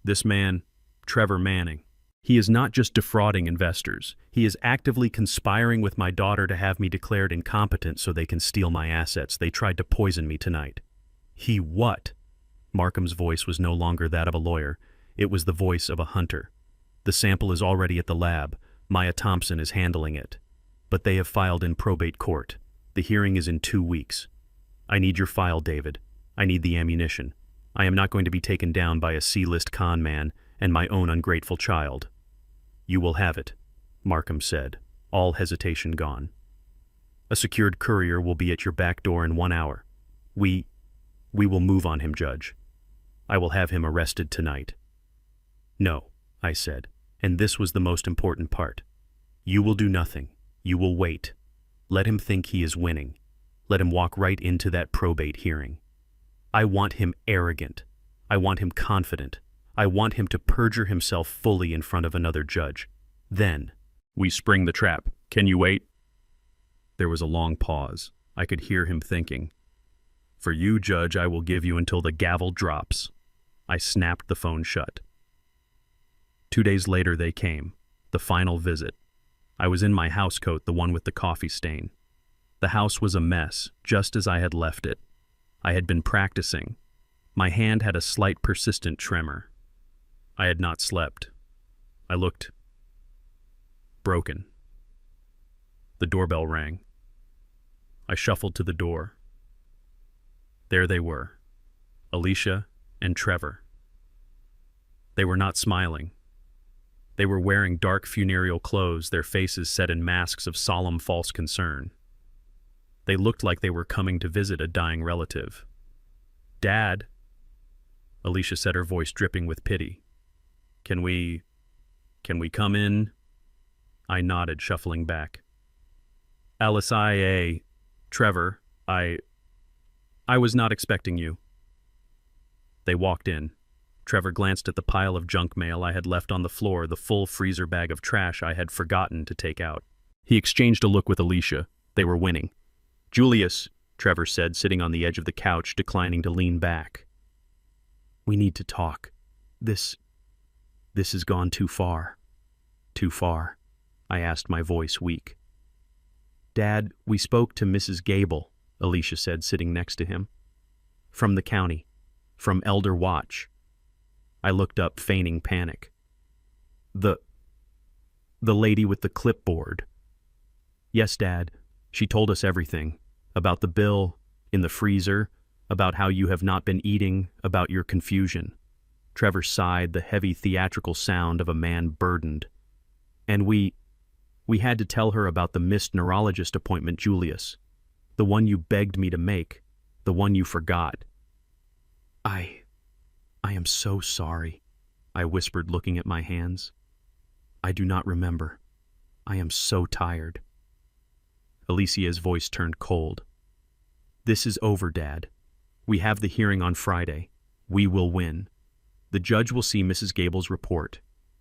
This man, Trevor Manning, he is not just defrauding investors. He is actively conspiring with my daughter to have me declared incompetent so they can steal my assets. They tried to poison me tonight. He what? Markham's voice was no longer that of a lawyer. It was the voice of a hunter. The sample is already at the lab. Maya Thompson is handling it. But they have filed in probate court. The hearing is in 2 weeks. I need your file, David. I need the ammunition. I am not going to be taken down by a C-list con man and my own ungrateful child. You will have it, Markham said, all hesitation gone. A secured courier will be at your back door in 1 hour. We will move on him, Judge. I will have him arrested tonight. No, I said, and this was the most important part. You will do nothing. You will wait. Let him think he is winning. Let him walk right into that probate hearing. I want him arrogant. I want him confident. I want him to perjure himself fully in front of another judge. Then, we spring the trap. Can you wait? There was a long pause. I could hear him thinking. For you, Judge, I will give you until the gavel drops. I snapped the phone shut. 2 days later they came, the final visit. I was in my housecoat, the one with the coffee stain. The house was a mess, just as I had left it. I had been practicing. My hand had a slight persistent tremor. I had not slept. I looked broken. The doorbell rang. I shuffled to the door. There they were, Alicia and Trevor. They were not smiling. They were wearing dark funereal clothes, their faces set in masks of solemn false concern. They looked like they were coming to visit a dying relative. Dad, Alicia said, her voice dripping with pity. Can we come in? I nodded, shuffling back. Trevor, I was not expecting you. They walked in. Trevor glanced at the pile of junk mail I had left on the floor, the full freezer bag of trash I had forgotten to take out. He exchanged a look with Alicia. They were winning. Julius, Trevor said, sitting on the edge of the couch, declining to lean back. We need to talk. This has gone too far. Too far, I asked, my voice weak. Dad, we spoke to Mrs. Gable, Alicia said, sitting next to him. From the county. From Elder Watch. I looked up, feigning panic. The lady with the clipboard. Yes, Dad. She told us everything. About the bill, in the freezer, about how you have not been eating, about your confusion. Trevor sighed, the heavy theatrical sound of a man burdened. And we had to tell her about the missed neurologist appointment, Julius. The one you begged me to make. The one you forgot. I am so sorry, I whispered, looking at my hands. I do not remember. I am so tired. Alicia's voice turned cold. This is over, Dad. We have the hearing on Friday. We will win. The judge will see Mrs. Gable's report.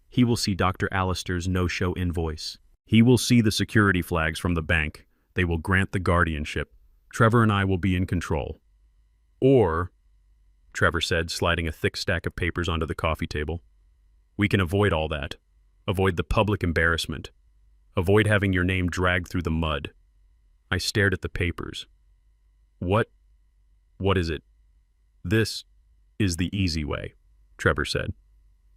He will see Dr. Allister's no-show invoice. He will see the security flags from the bank. They will grant the guardianship. Trevor and I will be in control. Or, Trevor said, sliding a thick stack of papers onto the coffee table, we can avoid all that. Avoid the public embarrassment. Avoid having your name dragged through the mud. I stared at the papers. What is it? This is the easy way, Trevor said.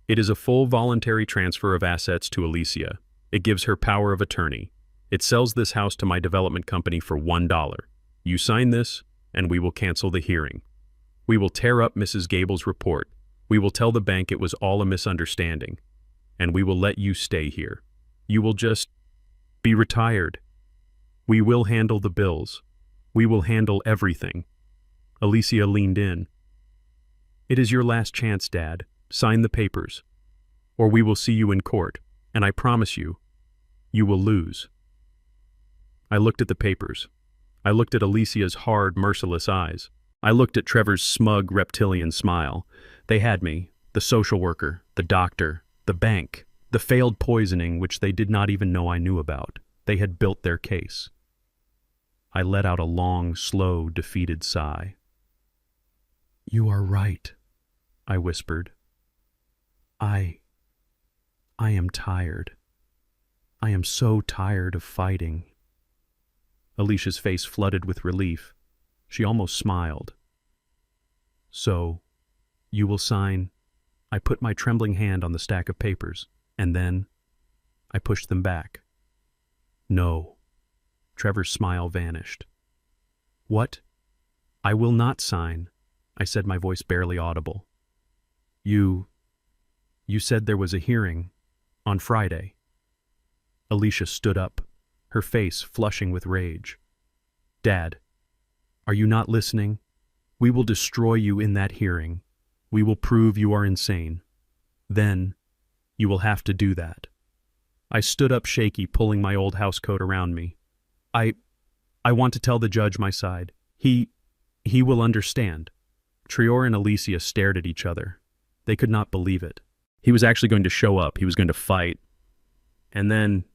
It is a full voluntary transfer of assets to Alicia. It gives her power of attorney. It sells this house to my development company for $1. You sign this, and we will cancel the hearing. We will tear up Mrs. Gable's report. We will tell the bank it was all a misunderstanding. And we will let you stay here. You will just be retired. We will handle the bills. We will handle everything. Alicia leaned in. It is your last chance, Dad. Sign the papers. Or we will see you in court, and I promise you, you will lose. I looked at the papers. I looked at Alicia's hard, merciless eyes. I looked at Trevor's smug, reptilian smile. They had me, the social worker, the doctor, the bank, the failed poisoning which they did not even know I knew about. They had built their case. I let out a long, slow, defeated sigh. You are right, I whispered. I am tired. I am so tired of fighting. Alicia's face flooded with relief. She almost smiled. So, you will sign? I put my trembling hand on the stack of papers, and then I pushed them back. No. Trevor's smile vanished. What? I will not sign, I said, my voice barely audible. You said there was a hearing on Friday. Alicia stood up, her face flushing with rage. Dad, are you not listening? We will destroy you in that hearing. We will prove you are insane. Then, you will have to do that. I stood up shaky, pulling my old housecoat around me. I want to tell the judge my side. He will understand. Trior and Alicia stared at each other. They could not believe it. He was actually going to show up. He was going to fight. And then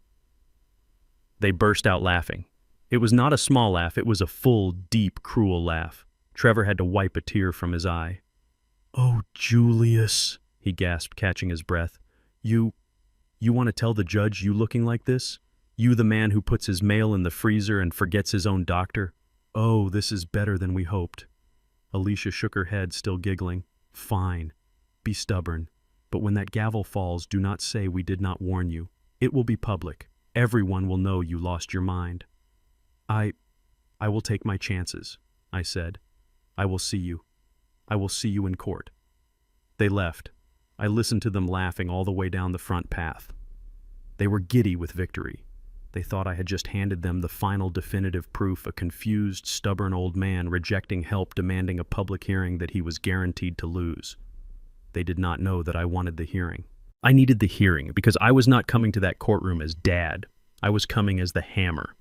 they burst out laughing. It was not a small laugh. It was a full, deep, cruel laugh. Trevor had to wipe a tear from his eye. Oh, Julius, he gasped, catching his breath. You want to tell the judge you looking like this? You, the man who puts his mail in the freezer and forgets his own doctor? Oh, this is better than we hoped. Alicia shook her head, still giggling. Fine. Be stubborn. But when that gavel falls, do not say we did not warn you. It will be public. Everyone will know you lost your mind. I will take my chances, I said. I will see you. I will see you in court. They left. I listened to them laughing all the way down the front path. They were giddy with victory. They thought I had just handed them the final definitive proof, a confused, stubborn old man rejecting help, demanding a public hearing that he was guaranteed to lose. They did not know that I wanted the hearing. I needed the hearing because I was not coming to that courtroom as Dad. I was coming as the Hammer.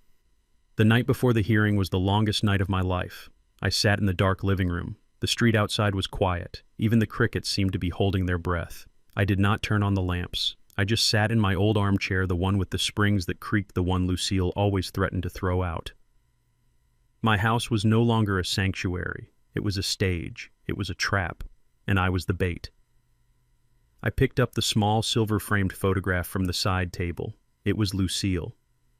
The night before the hearing was the longest night of my life. I sat in the dark living room. The street outside was quiet. Even the crickets seemed to be holding their breath. I did not turn on the lamps. I just sat in my old armchair, the one with the springs that creaked, the one Lucille always threatened to throw out. My house was no longer a sanctuary. It was a stage. It was a trap. And I was the bait. I picked up the small silver-framed photograph from the side table. It was Lucille.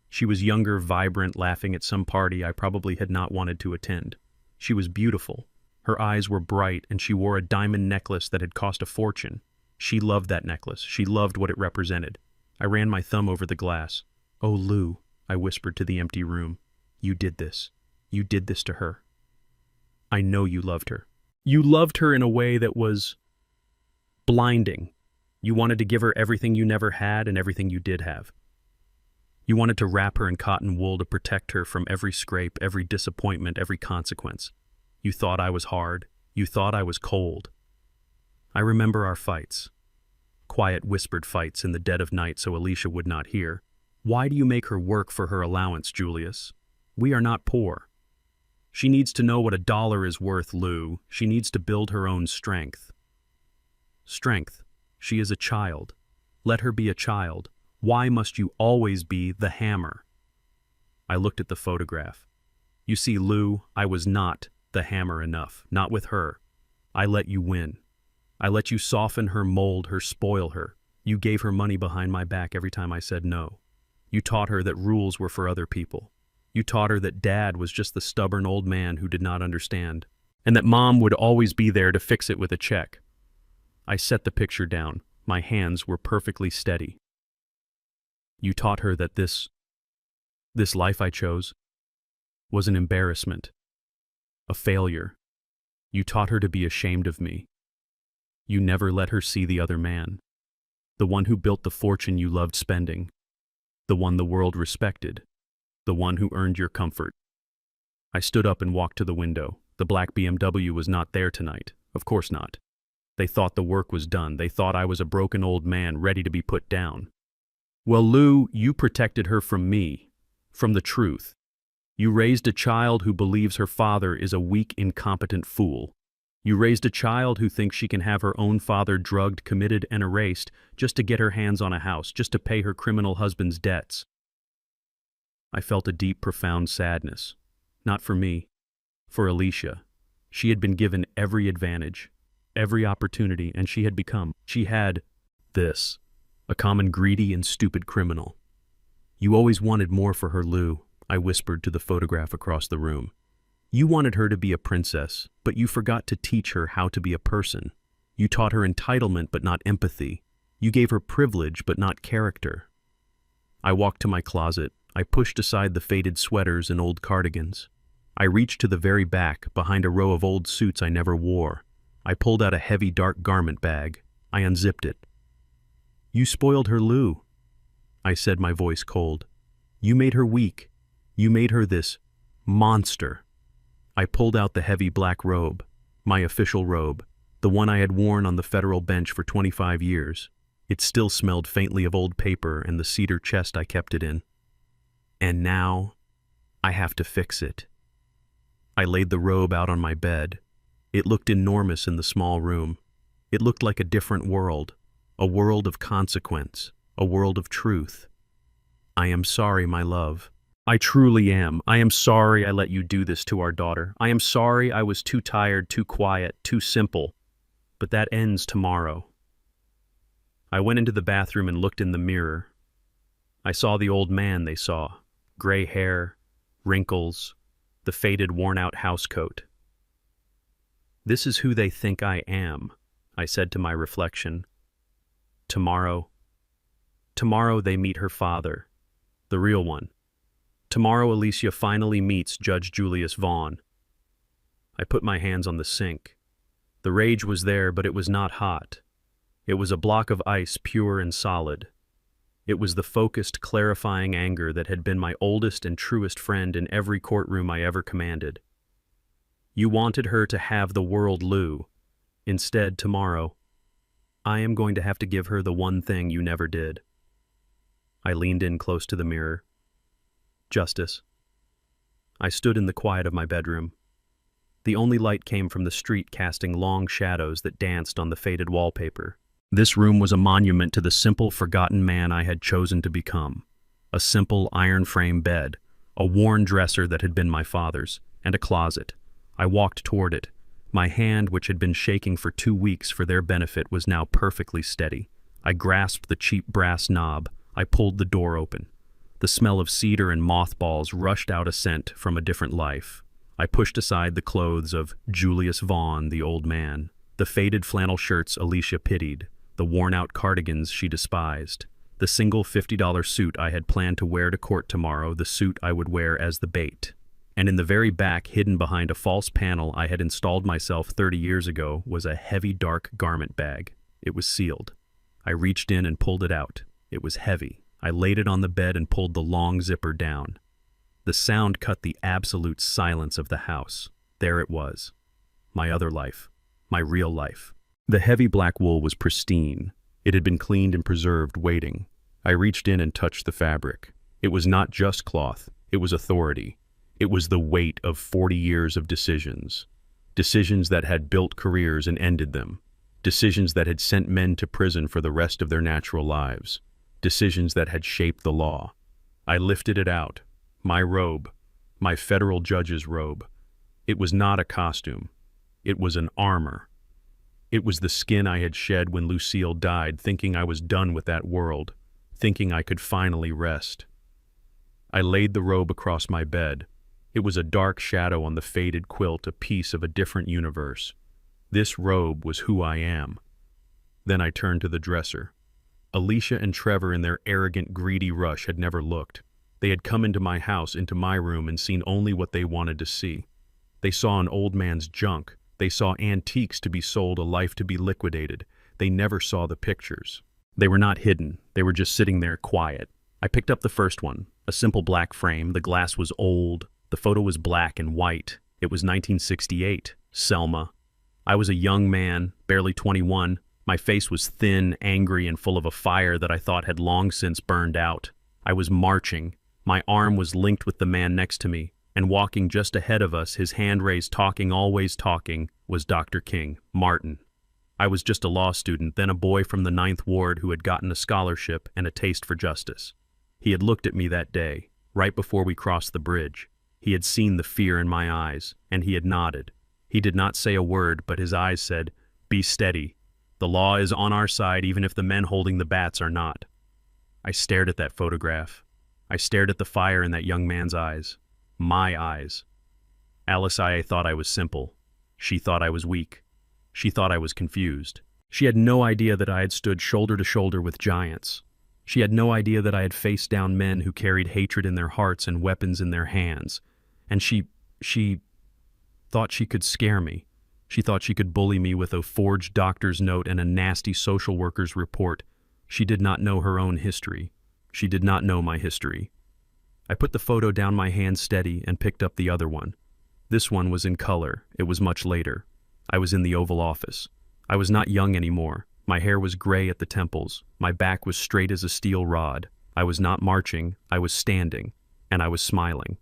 She was younger, vibrant, laughing at some party I probably had not wanted to attend. She was beautiful. Her eyes were bright, and she wore a diamond necklace that had cost a fortune. She loved that necklace. She loved what it represented. I ran my thumb over the glass. Oh, Lou, I whispered to the empty room. You did this. You did this to her. I know you loved her. You loved her in a way that was blinding. You wanted to give her everything you never had and everything you did have. You wanted to wrap her in cotton wool to protect her from every scrape, every disappointment, every consequence. You thought I was hard. You thought I was cold. I remember our fights. Quiet, whispered fights in the dead of night so Alicia would not hear. Why do you make her work for her allowance, Julius? We are not poor. She needs to know what $1 is worth, Lou. She needs to build her own strength. Strength. She is a child. Let her be a child. Why must you always be the Hammer? I looked at the photograph. You see, Lou, I was not the Hammer enough. Not with her. I let you win. I let you soften her, mold her, spoil her. You gave her money behind my back every time I said no. You taught her that rules were for other people. You taught her that Dad was just the stubborn old man who did not understand, and that Mom would always be there to fix it with a check. I set the picture down. My hands were perfectly steady. You taught her that this life I chose was an embarrassment, a failure. You taught her to be ashamed of me. You never let her see the other man, the one who built the fortune you loved spending, the one the world respected, the one who earned your comfort. I stood up and walked to the window. The black BMW was not there tonight. Of course not. They thought the work was done. They thought I was a broken old man ready to be put down. Well, Lou, you protected her from me, from the truth. You raised a child who believes her father is a weak, incompetent fool. You raised a child who thinks she can have her own father drugged, committed, and erased just to get her hands on a house, just to pay her criminal husband's debts. I felt a deep, profound sadness. Not for me, for Alicia. She had been given every advantage, every opportunity, and she had this, a common greedy and stupid criminal. You always wanted more for her, Lou, I whispered to the photograph across the room. You wanted her to be a princess, but you forgot to teach her how to be a person. You taught her entitlement but not empathy. You gave her privilege but not character. I walked to my closet. I pushed aside the faded sweaters and old cardigans. I reached to the very back, behind a row of old suits I never wore. I pulled out a heavy dark garment bag. I unzipped it. You spoiled her, Lou, I said, my voice cold. You made her weak. You made her this monster. I pulled out the heavy black robe, my official robe, the one I had worn on the federal bench for 25 years. It still smelled faintly of old paper and the cedar chest I kept it in. And now, I have to fix it. I laid the robe out on my bed. It looked enormous in the small room. It looked like a different world, a world of consequence, a world of truth. I am sorry, my love. I truly am. I am sorry I let you do this to our daughter. I am sorry I was too tired, too quiet, too simple. But that ends tomorrow. I went into the bathroom and looked in the mirror. I saw the old man they saw. Gray hair, wrinkles, the faded, worn-out housecoat. This is who they think I am, I said to my reflection. Tomorrow they meet her father, the real one. Tomorrow Alicia finally meets Judge Julius Vaughn. I put my hands on the sink. The rage was there, but it was not hot. It was a block of ice, pure and solid. It was the focused, clarifying anger that had been my oldest and truest friend in every courtroom I ever commanded. You wanted her to have the world, Lou. Instead, tomorrow, I am going to have to give her the one thing you never did. I leaned in close to the mirror. Justice. I stood in the quiet of my bedroom. The only light came from the street, casting long shadows that danced on the faded wallpaper. This room was a monument to the simple, forgotten man I had chosen to become. A simple iron-frame bed, a worn dresser that had been my father's, and a closet. I walked toward it. My hand, which had been shaking for 2 weeks for their benefit, was now perfectly steady. I grasped the cheap brass knob. I pulled the door open. The smell of cedar and mothballs rushed out, a scent from a different life. I pushed aside the clothes of Julius Vaughn, the old man, the faded flannel shirts Alicia pitied, the worn-out cardigans she despised, the single $50 suit I had planned to wear to court tomorrow, the suit I would wear as the bait. And in the very back, hidden behind a false panel I had installed myself 30 years ago, was a heavy, dark garment bag. It was sealed. I reached in and pulled it out. It was heavy. I laid it on the bed and pulled the long zipper down. The sound cut the absolute silence of the house. There it was. My other life. My real life. The heavy black wool was pristine. It had been cleaned and preserved, waiting. I reached in and touched the fabric. It was not just cloth. It was authority. It was the weight of 40 years of decisions. Decisions that had built careers and ended them. Decisions that had sent men to prison for the rest of their natural lives. Decisions that had shaped the law. I lifted it out. My robe. My federal judge's robe. It was not a costume. It was an armor. It was the skin I had shed when Lucille died, thinking I was done with that world, thinking I could finally rest. I laid the robe across my bed. It was a dark shadow on the faded quilt, a piece of a different universe. This robe was who I am. Then I turned to the dresser. Alicia and Trevor, in their arrogant, greedy rush, had never looked. They had come into my house, into my room, and seen only what they wanted to see. They saw an old man's junk. They saw antiques to be sold, a life to be liquidated. They never saw the pictures. They were not hidden. They were just sitting there quiet. I picked up the first one, a simple black frame. The glass was old. The photo was black and white. It was 1968. Selma. I was a young man, barely 21. My face was thin, angry, and full of a fire that I thought had long since burned out. I was marching. My arm was linked with the man next to me, and walking just ahead of us, his hand raised, talking, always talking, was Dr. King, Martin. I was just a law student, then a boy from the 9th Ward who had gotten a scholarship and a taste for justice. He had looked at me that day, right before we crossed the bridge. He had seen the fear in my eyes, and he had nodded. He did not say a word, but his eyes said, "Be steady. The law is on our side even if the men holding the bats are not." I stared at that photograph. I stared at the fire in that young man's eyes. My eyes. Alice I thought I was simple. She thought I was weak. She thought I was confused. She had no idea that I had stood shoulder to shoulder with giants. She had no idea that I had faced down men who carried hatred in their hearts and weapons in their hands. And she thought she could scare me. She thought she could bully me with a forged doctor's note and a nasty social worker's report. She did not know her own history. She did not know my history. I put the photo down my hand steady and picked up the other one. This one was in color. It was much later. I was in the Oval Office. I was not young anymore. My hair was gray at the temples. My back was straight as a steel rod. I was not marching. I was standing, and I was smiling.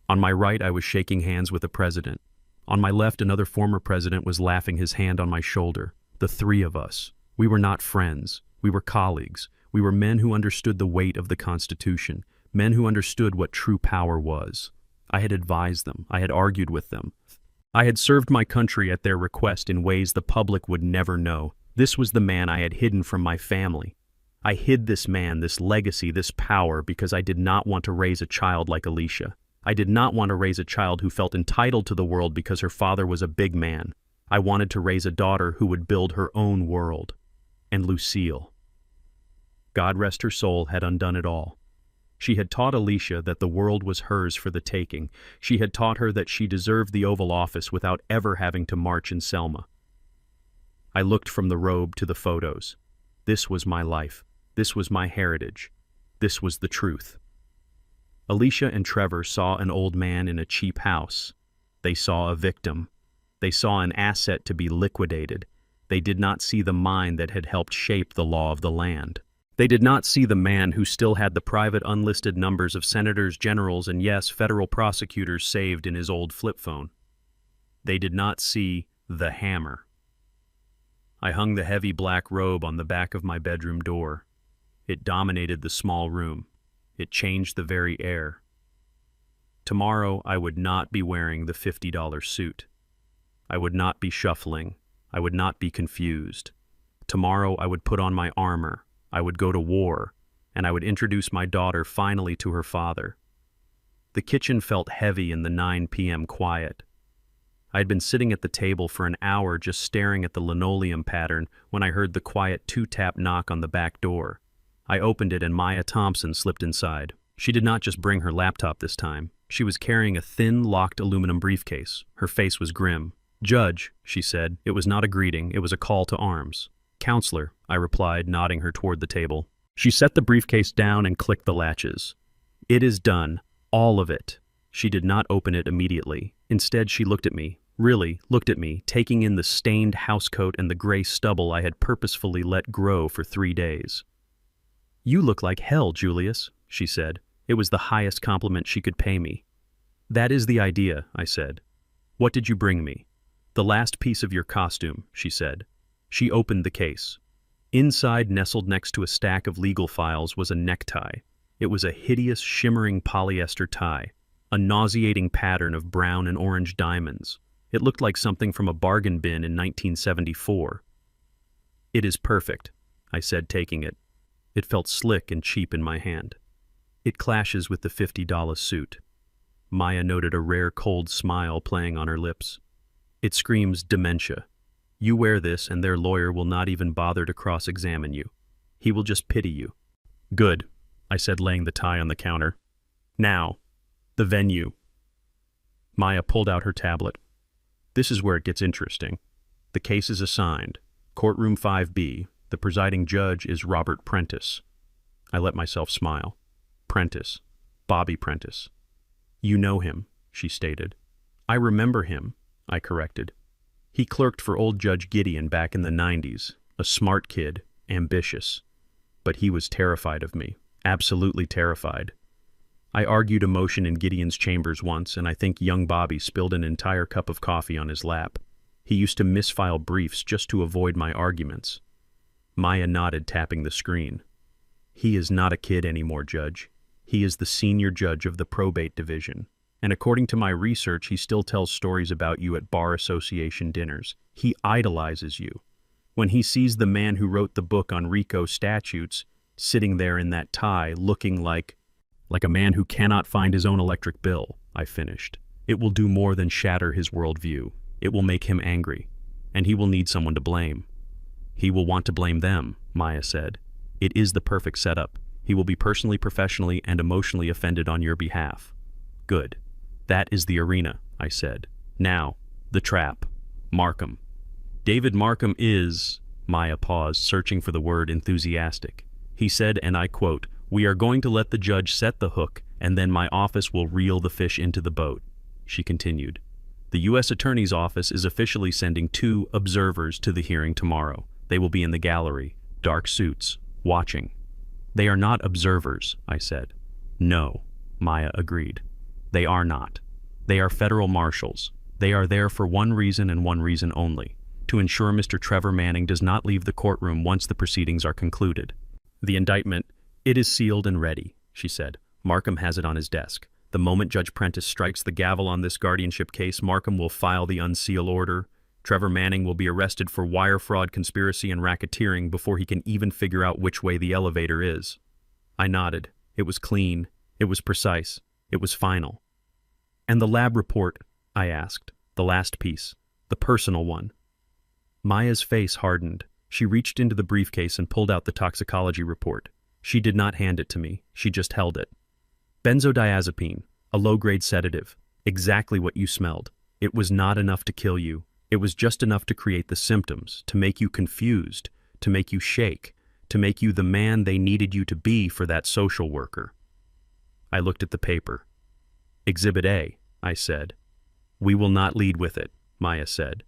On my right, I was shaking hands with a president. On my left, another former president was laughing, his hand on my shoulder. The three of us. We were not friends. We were colleagues. We were men who understood the weight of the Constitution, men who understood what true power was. I had advised them. I had argued with them. I had served my country at their request in ways the public would never know. This was the man I had hidden from my family. I hid this man, this legacy, this power, because I did not want to raise a child like Alicia. I did not want to raise a child who felt entitled to the world because her father was a big man. I wanted to raise a daughter who would build her own world. And Lucille, God rest her soul, had undone it all. She had taught Alicia that the world was hers for the taking. She had taught her that she deserved the Oval Office without ever having to march in Selma. I looked from the robe to the photos. This was my life. This was my heritage. This was the truth. Alicia and Trevor saw an old man in a cheap house. They saw a victim. They saw an asset to be liquidated. They did not see the mind that had helped shape the law of the land. They did not see the man who still had the private unlisted numbers of senators, generals, and yes, federal prosecutors saved in his old flip phone. They did not see the hammer. I hung the heavy black robe on the back of my bedroom door. It dominated the small room. It changed the very air. Tomorrow I would not be wearing the $50 suit. I would not be shuffling. I would not be confused. Tomorrow I would put on my armor. I would go to war, and I would introduce my daughter finally to her father. The kitchen felt heavy in the 9 p.m. quiet. I had been sitting at the table for an hour just staring at the linoleum pattern when I heard the quiet 2-tap knock on the back door. I opened it and Maya Thompson slipped inside. She did not just bring her laptop this time. She was carrying a thin, locked aluminum briefcase. Her face was grim. "Judge," she said. It was not a greeting, it was a call to arms. "Counselor," I replied, nodding her toward the table. She set the briefcase down and clicked the latches. "It is done. All of it." She did not open it immediately. Instead, she looked at me. Really looked at me, taking in the stained housecoat and the gray stubble I had purposefully let grow for 3 days. "You look like hell, Julius," she said. It was the highest compliment she could pay me. "That is the idea," I said. "What did you bring me?" "The last piece of your costume," she said. She opened the case. Inside, nestled next to a stack of legal files, was a necktie. It was a hideous, shimmering polyester tie, a nauseating pattern of brown and orange diamonds. It looked like something from a bargain bin in 1974. "It is perfect," I said, taking it. It felt slick and cheap in my hand. "It clashes with the $50 suit." Maya noted a rare cold smile playing on her lips. "It screams dementia. You wear this and their lawyer will not even bother to cross-examine you. He will just pity you." "Good," I said, laying the tie on the counter. "Now, the venue." Maya pulled out her tablet. "This is where it gets interesting. The case is assigned. Courtroom 5B. The presiding judge is Robert Prentice." I let myself smile. Prentice. Bobby Prentice. You know him, she stated. I remember him, I corrected. He clerked for old Judge Gideon back in the 90s, a smart kid, ambitious. But he was terrified of me, absolutely terrified. I argued a motion in Gideon's chambers once, and I think young Bobby spilled an entire cup of coffee on his lap. He used to misfile briefs just to avoid my arguments. Maya nodded, tapping the screen. He is not a kid anymore, Judge. He is the senior judge of the probate division. And according to my research, he still tells stories about you at bar association dinners. He idolizes you. When he sees the man who wrote the book on RICO statutes sitting there in that tie, looking like a man who cannot find his own electric bill, I finished. It will do more than shatter his worldview. It will make him angry, and he will need someone to blame. He will want to blame them, Maya said. It is the perfect setup. He will be personally, professionally, and emotionally offended on your behalf. Good. That is the arena, I said. Now, the trap. Markham. David Markham is, Maya paused, searching for the word enthusiastic. He said, and I quote, "We are going to let the judge set the hook, and then my office will reel the fish into the boat." She continued. The U.S. Attorney's Office is officially sending 2 observers to the hearing tomorrow. They will be in the gallery, dark suits, watching. They are not observers, I said. No, Maya agreed. They are not. They are federal marshals. They are there for one reason and one reason only, to ensure Mr. Trevor Manning does not leave the courtroom once the proceedings are concluded. The indictment, it is sealed and ready, she said. Markham has it on his desk. The moment Judge Prentice strikes the gavel on this guardianship case, Markham will file the unseal order. Trevor Manning will be arrested for wire fraud, conspiracy, and racketeering before he can even figure out which way the elevator is. I nodded. It was clean. It was precise. It was final. And the lab report, I asked. The last piece. The personal one. Maya's face hardened. She reached into the briefcase and pulled out the toxicology report. She did not hand it to me. She just held it. Benzodiazepine, a low-grade sedative. Exactly what you smelled. It was not enough to kill you. It was just enough to create the symptoms, to make you confused, to make you shake, to make you the man they needed you to be for that social worker. I looked at the paper. Exhibit A, I said. We will not lead with it, Maya said.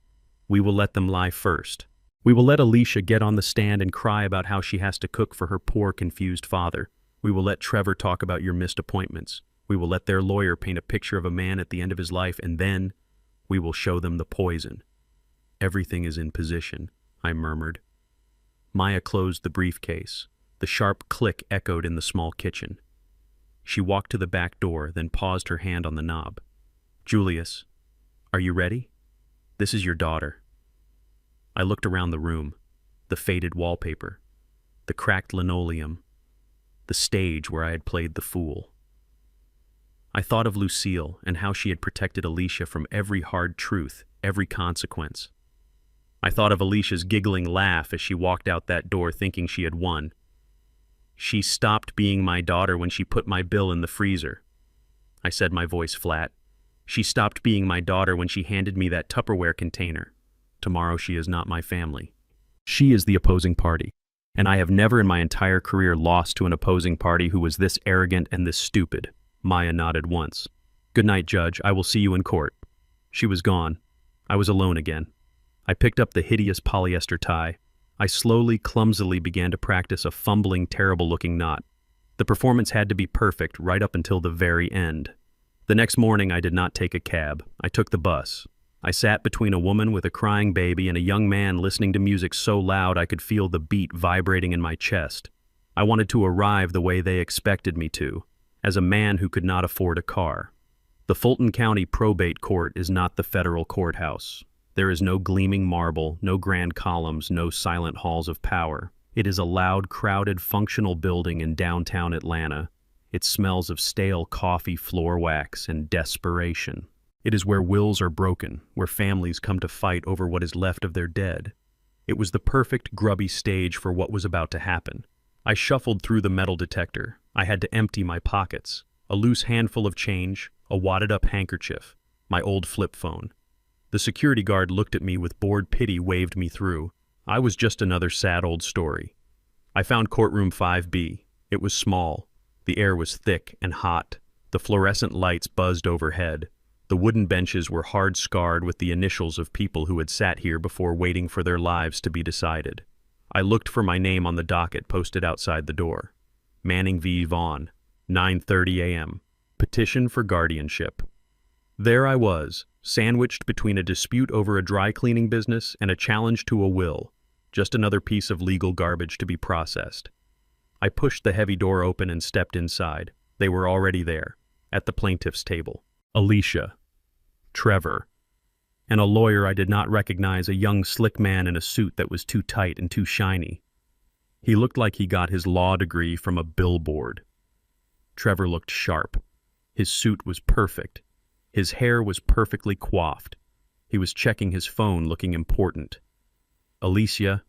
We will let them lie first. We will let Alicia get on the stand and cry about how she has to cook for her poor, confused father. We will let Trevor talk about your missed appointments. We will let their lawyer paint a picture of a man at the end of his life, and then we will show them the poison. Everything is in position, I murmured. Maya closed the briefcase. The sharp click echoed in the small kitchen. She walked to the back door, then paused, her hand on the knob. Julius, are you ready? This is your daughter. I looked around the room. The faded wallpaper. The cracked linoleum. The stage where I had played the fool. I thought of Lucille and how she had protected Alicia from every hard truth, every consequence. I thought of Alicia's giggling laugh as she walked out that door thinking she had won. She stopped being my daughter when she put my bill in the freezer. I said, my voice flat. She stopped being my daughter when she handed me that Tupperware container. Tomorrow she is not my family. She is the opposing party. And I have never in my entire career lost to an opposing party who was this arrogant and this stupid. Maya nodded once. Good night, Judge. I will see you in court. She was gone. I was alone again. I picked up the hideous polyester tie. I slowly, clumsily began to practice a fumbling, terrible-looking knot. The performance had to be perfect right up until the very end. The next morning I did not take a cab. I took the bus. I sat between a woman with a crying baby and a young man listening to music so loud I could feel the beat vibrating in my chest. I wanted to arrive the way they expected me to, as a man who could not afford a car. The Fulton County Probate Court is not the federal courthouse. There is no gleaming marble, no grand columns, no silent halls of power. It is a loud, crowded, functional building in downtown Atlanta. It smells of stale coffee, floor wax, and desperation. It is where wills are broken, where families come to fight over what is left of their dead. It was the perfect, grubby stage for what was about to happen. I shuffled through the metal detector. I had to empty my pockets. A loose handful of change, a wadded-up handkerchief, my old flip phone. The security guard looked at me with bored pity, waved me through. I was just another sad old story. I found courtroom 5B. It was small. The air was thick and hot. The fluorescent lights buzzed overhead. The wooden benches were hard-scarred with the initials of people who had sat here before waiting for their lives to be decided. I looked for my name on the docket posted outside the door. Manning v. Vaughn, 9:30 a.m. Petition for guardianship. There I was, sandwiched between a dispute over a dry cleaning business and a challenge to a will. Just another piece of legal garbage to be processed. I pushed the heavy door open and stepped inside. They were already there, at the plaintiff's table. Alicia, Trevor, and a lawyer I did not recognize, a young slick man in a suit that was too tight and too shiny. He looked like he got his law degree from a billboard. Trevor looked sharp. His suit was perfect. His hair was perfectly coiffed. He was checking his phone, looking important. Alicia,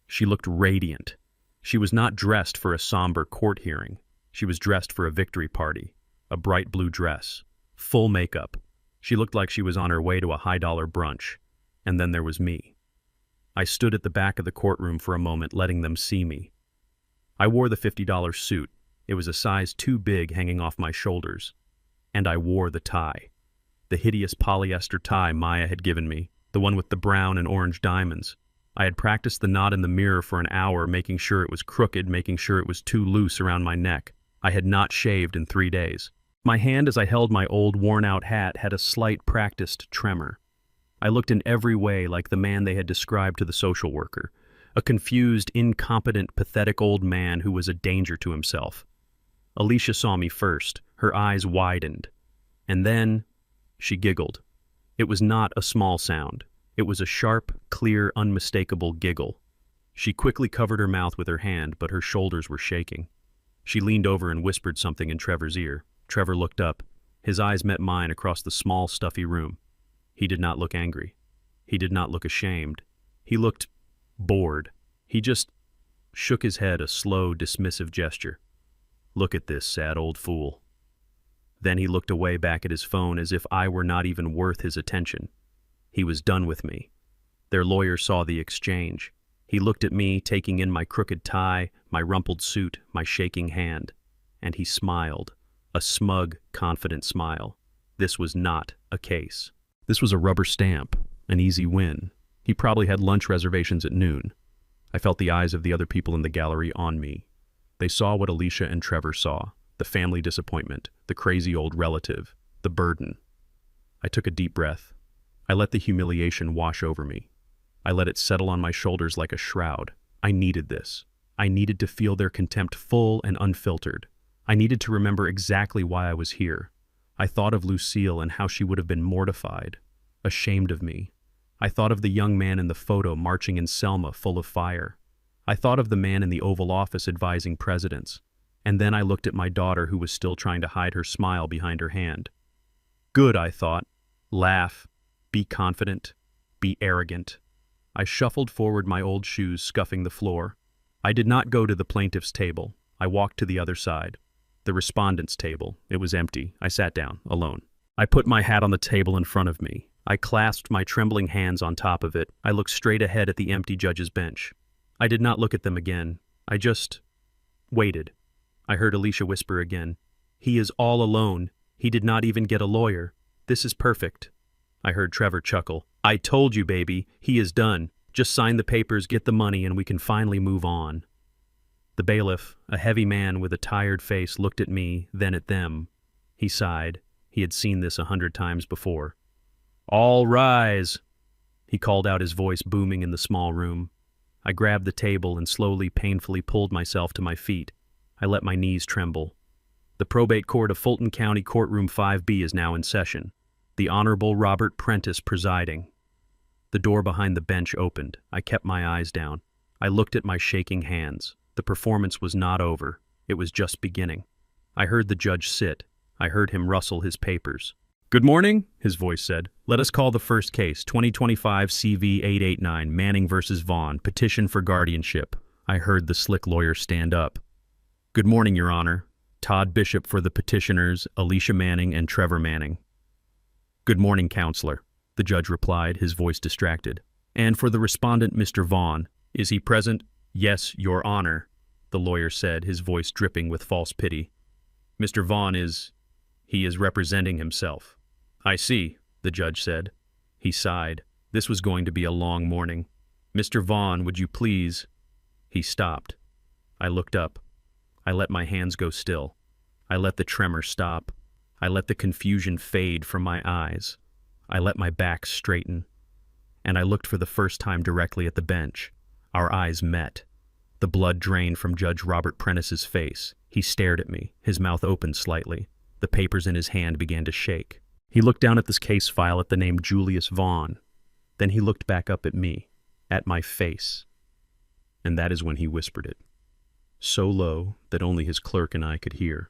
she looked radiant. She was not dressed for a somber court hearing. She was dressed for a victory party. A bright blue dress. Full makeup. She looked like she was on her way to a high-dollar brunch. And then there was me. I stood at the back of the courtroom for a moment, letting them see me. I wore the $50 suit. It was a size too big, hanging off my shoulders. And I wore the tie. The hideous polyester tie Maya had given me, the one with the brown and orange diamonds. I had practiced the knot in the mirror for an hour, making sure it was crooked, making sure it was too loose around my neck. I had not shaved in 3 days. My hand, as I held my old worn-out hat, had a slight practiced tremor. I looked in every way like the man they had described to the social worker, a confused, incompetent, pathetic old man who was a danger to himself. Alicia saw me first. Her eyes widened. And then she giggled. It was not a small sound. It was a sharp, clear, unmistakable giggle. She quickly covered her mouth with her hand, but her shoulders were shaking. She leaned over and whispered something in Trevor's ear. Trevor looked up. His eyes met mine across the small, stuffy room. He did not look angry. He did not look ashamed. He looked bored. He just shook his head, a slow, dismissive gesture. Look at this sad old fool. Then he looked away back at his phone as if I were not even worth his attention. He was done with me. Their lawyer saw the exchange. He looked at me, taking in my crooked tie, my rumpled suit, my shaking hand. And he smiled. A smug, confident smile. This was not a case. This was a rubber stamp, an easy win. He probably had lunch reservations at noon. I felt the eyes of the other people in the gallery on me. They saw what Alicia and Trevor saw, the family disappointment, the crazy old relative, the burden. I took a deep breath. I let the humiliation wash over me. I let it settle on my shoulders like a shroud. I needed this. I needed to feel their contempt full and unfiltered. I needed to remember exactly why I was here. I thought of Lucille and how she would have been mortified, ashamed of me. I thought of the young man in the photo marching in Selma, full of fire. I thought of the man in the Oval Office advising presidents. And then I looked at my daughter, who was still trying to hide her smile behind her hand. Good, I thought. Laugh. Be confident. Be arrogant. I shuffled forward, my old shoes scuffing the floor. I did not go to the plaintiff's table. I walked to the other side. The respondent's table. It was empty. I sat down, alone. I put my hat on the table in front of me. I clasped my trembling hands on top of it. I looked straight ahead at the empty judge's bench. I did not look at them again. I just waited. I heard Alicia whisper again. He is all alone. He did not even get a lawyer. This is perfect. I heard Trevor chuckle. I told you, baby. He is done. Just sign the papers, get the money, and we can finally move on. The bailiff, a heavy man with a tired face, looked at me, then at them. He sighed. He had seen this 100 times before. All rise! He called out, his voice booming in the small room. I grabbed the table and slowly, painfully pulled myself to my feet. I let my knees tremble. The probate court of Fulton County Courtroom 5B is now in session. The Honorable Robert Prentice presiding. The door behind the bench opened. I kept my eyes down. I looked at my shaking hands. The performance was not over. It was just beginning. I heard the judge sit. I heard him rustle his papers. Good morning, his voice said. Let us call the first case, 2025 CV 889, Manning versus Vaughn, petition for guardianship. I heard the slick lawyer stand up. Good morning, Your Honor. Todd Bishop for the petitioners, Alicia Manning and Trevor Manning. Good morning, Counselor, the judge replied, his voice distracted. And for the respondent, Mr. Vaughn, is he present? Yes, Your Honor. the lawyer said, his voice dripping with false pity. Mr. Vaughn he is representing himself. I see, the judge said. He sighed. This was going to be a long morning. Mr. Vaughn, would you please? He stopped. I looked up. I let my hands go still. I let the tremor stop. I let the confusion fade from my eyes. I let my back straighten. And I looked for the first time directly at the bench. Our eyes met. The blood drained from Judge Robert Prentice's face. He stared at me, his mouth opened slightly. The papers in his hand began to shake. He looked down at this case file at the name Julius Vaughn. Then he looked back up at me, at my face. And that is when he whispered it, so low that only his clerk and I could hear.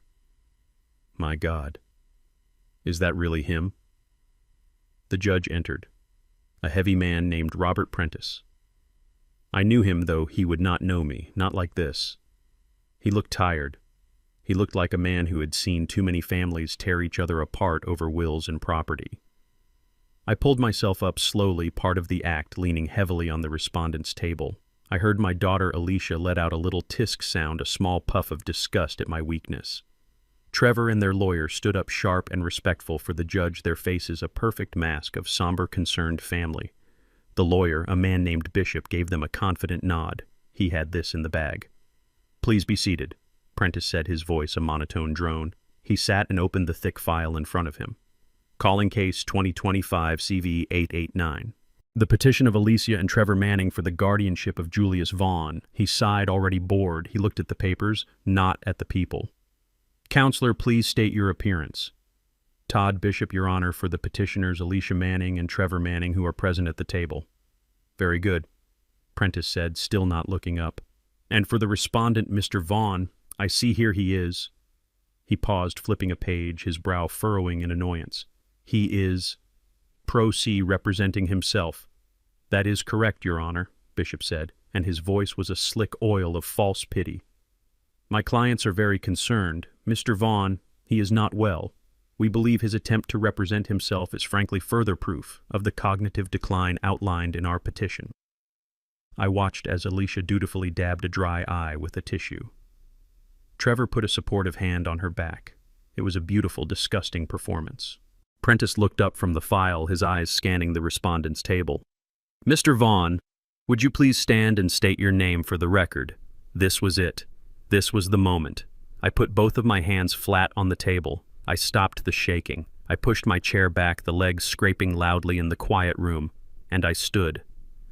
My God, is that really him? The judge entered, a heavy man named Robert Prentice. I knew him, though he would not know me, not like this. He looked tired. He looked like a man who had seen too many families tear each other apart over wills and property. I pulled myself up slowly, part of the act, leaning heavily on the respondent's table. I heard my daughter Alicia let out a little tisk sound, a small puff of disgust at my weakness. Trevor and their lawyer stood up sharp and respectful for the judge, their faces a perfect mask of somber, concerned family. The lawyer, a man named Bishop, gave them a confident nod. He had this in the bag. Please be seated, Prentice said, his voice a monotone drone. He sat and opened the thick file in front of him. Calling case 2025 CV 889. The petition of Alicia and Trevor Manning for the guardianship of Julius Vaughn. He sighed, already bored. He looked at the papers, not at the people. Counselor, please state your appearance. Todd Bishop, Your Honor, for the petitioners Alicia Manning and Trevor Manning, who are present at the table. Very good, Prentice said, still not looking up. And for the respondent, Mr. Vaughn, I see here he is. He paused, flipping a page, his brow furrowing in annoyance. He is pro se representing himself. That is correct, Your Honor, Bishop said, and his voice was a slick oil of false pity. My clients are very concerned. Mr. Vaughn, he is not well. We believe his attempt to represent himself is frankly further proof of the cognitive decline outlined in our petition. I watched as Alicia dutifully dabbed a dry eye with a tissue. Trevor put a supportive hand on her back. It was a beautiful, disgusting performance. Prentice looked up from the file, his eyes scanning the respondent's table. Mr. Vaughn, would you please stand and state your name for the record? This was it. This was the moment. I put both of my hands flat on the table. I stopped the shaking. I pushed my chair back, the legs scraping loudly in the quiet room, and I stood.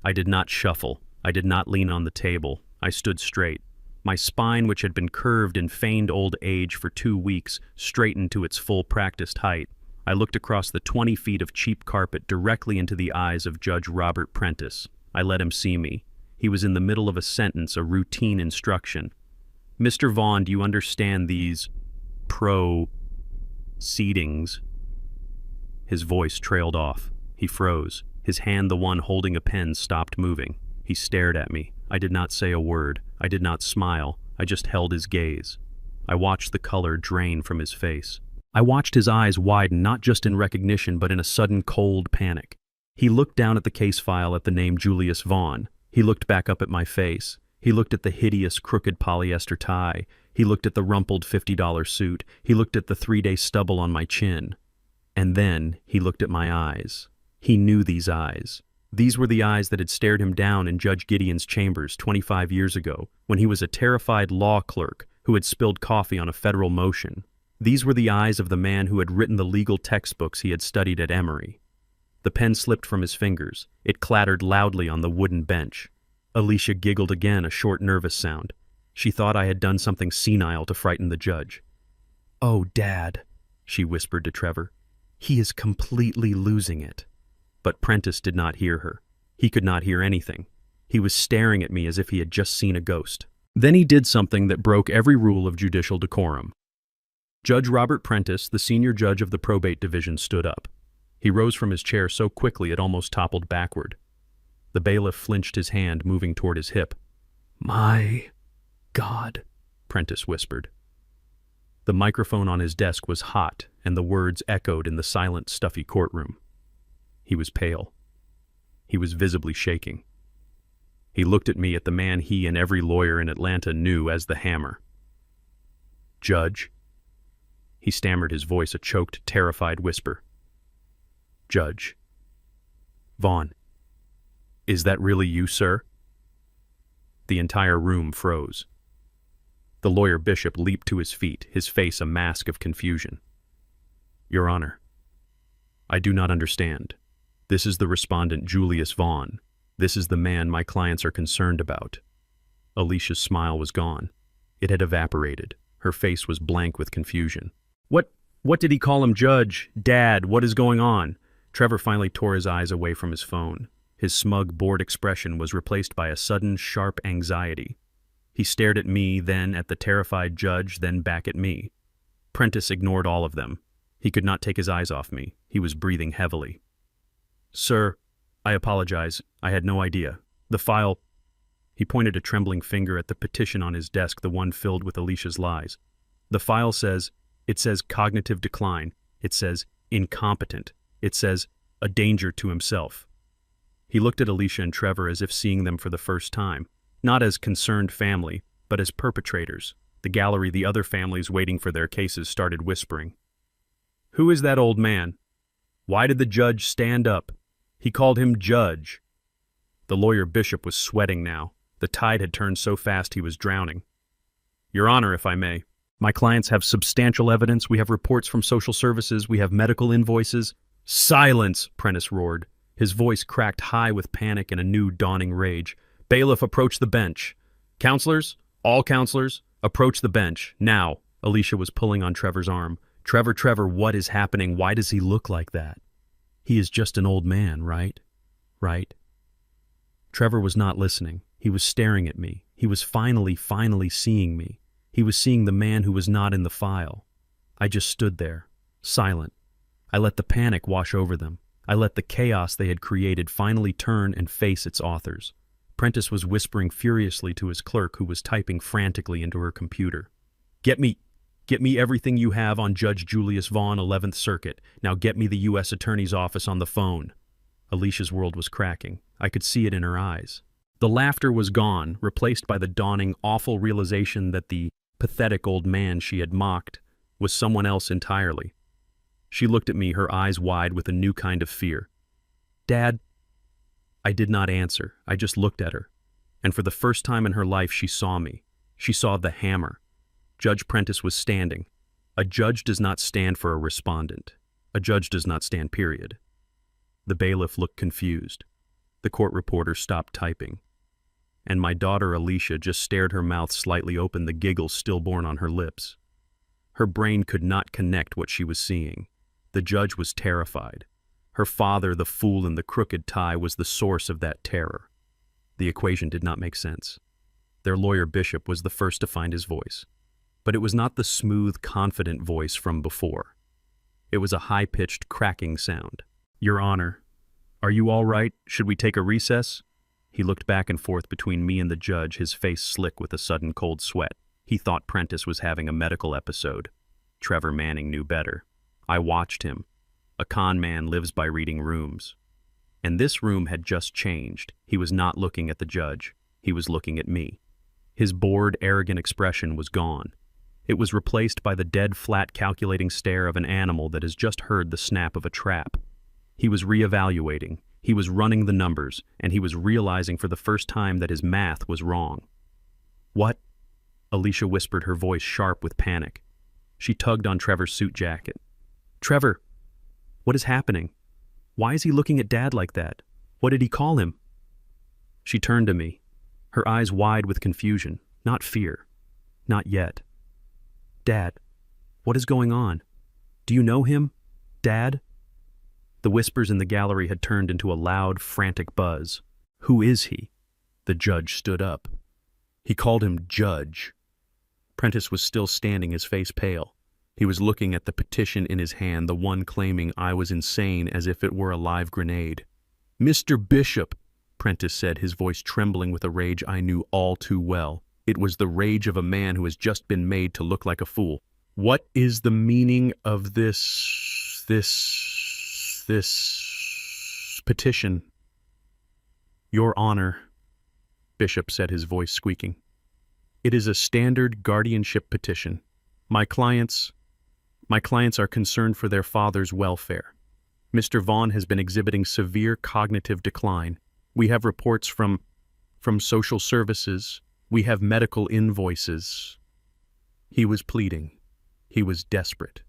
I did not shuffle. I did not lean on the table. I stood straight. My spine, which had been curved in feigned old age for 2 weeks, straightened to its full practiced height. I looked across the 20 feet of cheap carpet directly into the eyes of Judge Robert Prentice. I let him see me. He was in the middle of a sentence, a routine instruction. Mr. Vaughn, do you understand these proceedings? His voice trailed off. He froze. His hand, the one holding a pen, stopped moving. He stared at me. I did not say a word. I did not smile. I just held his gaze. I watched the color drain from his face. I watched his eyes widen, not just in recognition, but in a sudden cold panic. He looked down at the case file at the name Julius Vaughn. He looked back up at my face. He looked at the hideous, crooked polyester tie. He looked at the rumpled $50 suit. He looked at the 3-day stubble on my chin. And then he looked at my eyes. He knew these eyes. These were the eyes that had stared him down in Judge Gideon's chambers 25 years ago, when he was a terrified law clerk who had spilled coffee on a federal motion. These were the eyes of the man who had written the legal textbooks he had studied at Emory. The pen slipped from his fingers. It clattered loudly on the wooden bench. Alicia giggled again, a short, nervous sound. She thought I had done something senile to frighten the judge. "Oh, Dad," she whispered to Trevor. "He is completely losing it." But Prentice did not hear her. He could not hear anything. He was staring at me as if he had just seen a ghost. Then he did something that broke every rule of judicial decorum. Judge Robert Prentice, the senior judge of the probate division, stood up. He rose from his chair so quickly it almost toppled backward. The bailiff flinched his hand, moving toward his hip. "My God," Prentice whispered. The microphone on his desk was hot, and the words echoed in the silent, stuffy courtroom. He was pale. He was visibly shaking. He looked at me, at the man he and every lawyer in Atlanta knew as the Hammer. "Judge?" He stammered, his voice a choked, terrified whisper. "Judge Vaughn, is that really you, sir?" The entire room froze. The lawyer Bishop leaped to his feet, his face a mask of confusion. "Your Honor, I do not understand. This is the respondent, Julius Vaughn. This is the man my clients are concerned about." Alicia's smile was gone. It had evaporated. Her face was blank with confusion. What did he call him, Judge? Dad, what is going on?" Trevor finally tore his eyes away from his phone. His smug, bored expression was replaced by a sudden, sharp anxiety. He stared at me, then at the terrified judge, then back at me. Prentice ignored all of them. He could not take his eyes off me. He was breathing heavily. "Sir, I apologize. I had no idea. The file—" He pointed a trembling finger at the petition on his desk, the one filled with Alicia's lies. "The file says, it says cognitive decline. It says incompetent. It says a danger to himself." He looked at Alicia and Trevor as if seeing them for the first time, not as concerned family, but as perpetrators. The gallery, the other families waiting for their cases, started whispering. "Who is that old man? Why did the judge stand up? He called him Judge." The lawyer Bishop was sweating now. The tide had turned so fast he was drowning. "Your Honor, if I may, my clients have substantial evidence. We have reports from social services. We have medical invoices." "Silence!" Prentice roared. His voice cracked high with panic and a new dawning rage. "Bailiff, approach the bench. Counselors, all counselors, approach the bench, now." Alicia was pulling on Trevor's arm. Trevor, what is happening? Why does he look like that? He is just an old man, right?" "Right." Trevor was not listening. He was staring at me. He was finally seeing me. He was seeing the man who was not in the file. I just stood there, silent. I let the panic wash over them. I let the chaos they had created finally turn and face its authors. Prentice was whispering furiously to his clerk, who was typing frantically into her computer. Get me everything you have on Judge Julius Vaughn, 11th Circuit. Now get me the U.S. Attorney's Office on the phone." Alicia's world was cracking. I could see it in her eyes. The laughter was gone, replaced by the dawning, awful realization that the pathetic old man she had mocked was someone else entirely. She looked at me, her eyes wide with a new kind of fear. "Dad?" I did not answer. I just looked at her. And for the first time in her life, she saw me. She saw the Hammer. Judge Prentice was standing. A judge does not stand for a respondent. A judge does not stand, period. The bailiff looked confused. The court reporter stopped typing. And my daughter Alicia just stared, her mouth slightly open, the giggle stillborn on her lips. Her brain could not connect what she was seeing. The judge was terrified. Her father, the fool in the crooked tie, was the source of that terror. The equation did not make sense. Their lawyer Bishop was the first to find his voice. But it was not the smooth, confident voice from before. It was a high-pitched, cracking sound. "Your Honor, are you all right? Should we take a recess?" He looked back and forth between me and the judge, his face slick with a sudden cold sweat. He thought Prentice was having a medical episode. Trevor Manning knew better. I watched him. A con man lives by reading rooms. And this room had just changed. He was not looking at the judge. He was looking at me. His bored, arrogant expression was gone. It was replaced by the dead, flat, calculating stare of an animal that has just heard the snap of a trap. He was reevaluating. He was running the numbers, and he was realizing for the first time that his math was wrong. "What?" Alicia whispered, her voice sharp with panic. She tugged on Trevor's suit jacket. "Trevor, what is happening? Why is he looking at Dad like that? What did he call him?" She turned to me, her eyes wide with confusion, not fear. Not yet. "Dad, what is going on? Do you know him? Dad?" The whispers in the gallery had turned into a loud, frantic buzz. "Who is he?" The judge stood up. "He called him Judge." Prentice was still standing, his face pale. He was looking at the petition in his hand, the one claiming I was insane, as if it were a live grenade. "Mr. Bishop," Prentice said, his voice trembling with a rage I knew all too well. It was the rage of a man who has just been made to look like a fool. "What is the meaning of this petition?" "Your Honor," Bishop said, his voice squeaking. "It is a standard guardianship petition. My clients are concerned for their father's welfare. Mr. Vaughn has been exhibiting severe cognitive decline. We have reports from social services. We have medical invoices." He was pleading. He was desperate.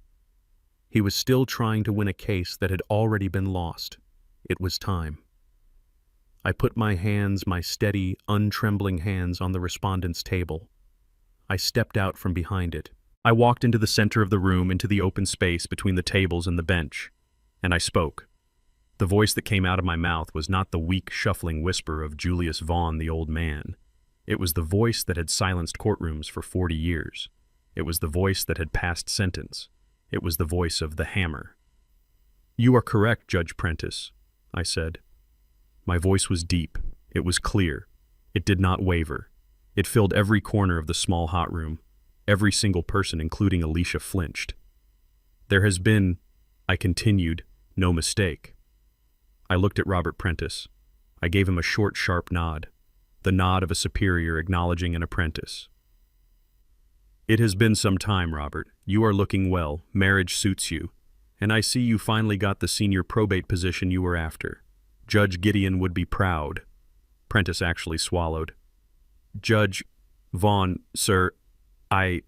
He was still trying to win a case that had already been lost. It was time. I put my steady, untrembling hands on the respondent's table. I stepped out from behind it. I walked into the center of the room, into the open space between the tables and the bench, and I spoke. The voice that came out of my mouth was not the weak, shuffling whisper of Julius Vaughn, the old man. It was the voice that had silenced courtrooms for 40 years. It was the voice that had passed sentence. It was the voice of the hammer. "You are correct, Judge Prentice," I said. My voice was deep. It was clear. It did not waver. It filled every corner of the small hot room. Every single person, including Alicia, flinched. "There has been," I continued, "no mistake." I looked at Robert Prentice. I gave him a short, sharp nod, the nod of a superior acknowledging an apprentice. "It has been some time, Robert. You are looking well. Marriage suits you. And I see you finally got the senior probate position you were after. Judge Gideon would be proud." Prentice actually swallowed. "Judge Vaughn, sir, I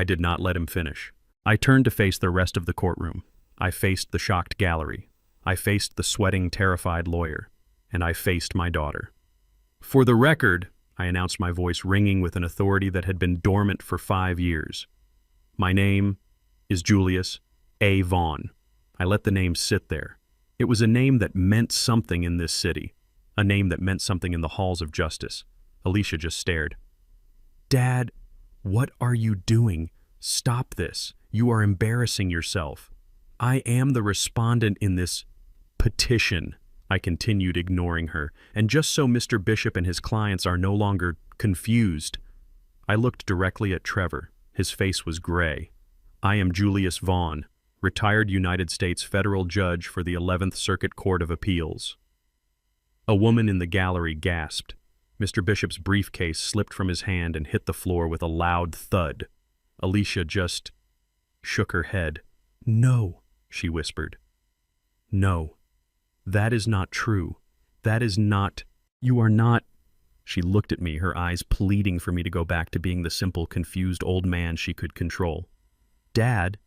did not let him finish. I turned to face the rest of the courtroom. I faced the shocked gallery. I faced the sweating, terrified lawyer. And I faced my daughter. "For the record," I announced, my voice ringing with an authority that had been dormant for 5 years. "My name is Julius A. Vaughn." I let the name sit there. It was a name that meant something in this city, a name that meant something in the halls of justice. Alicia just stared. "Dad, what are you doing? Stop this. You are embarrassing yourself. I am the respondent in this petition," I continued, ignoring her. "And just so Mr. Bishop and his clients are no longer confused." I looked directly at Trevor. His face was gray. "I am Julius Vaughn, retired United States federal judge for the 11th Circuit Court of Appeals." A woman in the gallery gasped. Mr. Bishop's briefcase slipped from his hand and hit the floor with a loud thud. Alicia just shook her head. "No," she whispered. "No. That is not true. That is not. You are not." She looked at me, her eyes pleading for me to go back to being the simple, confused old man she could control. "Dad?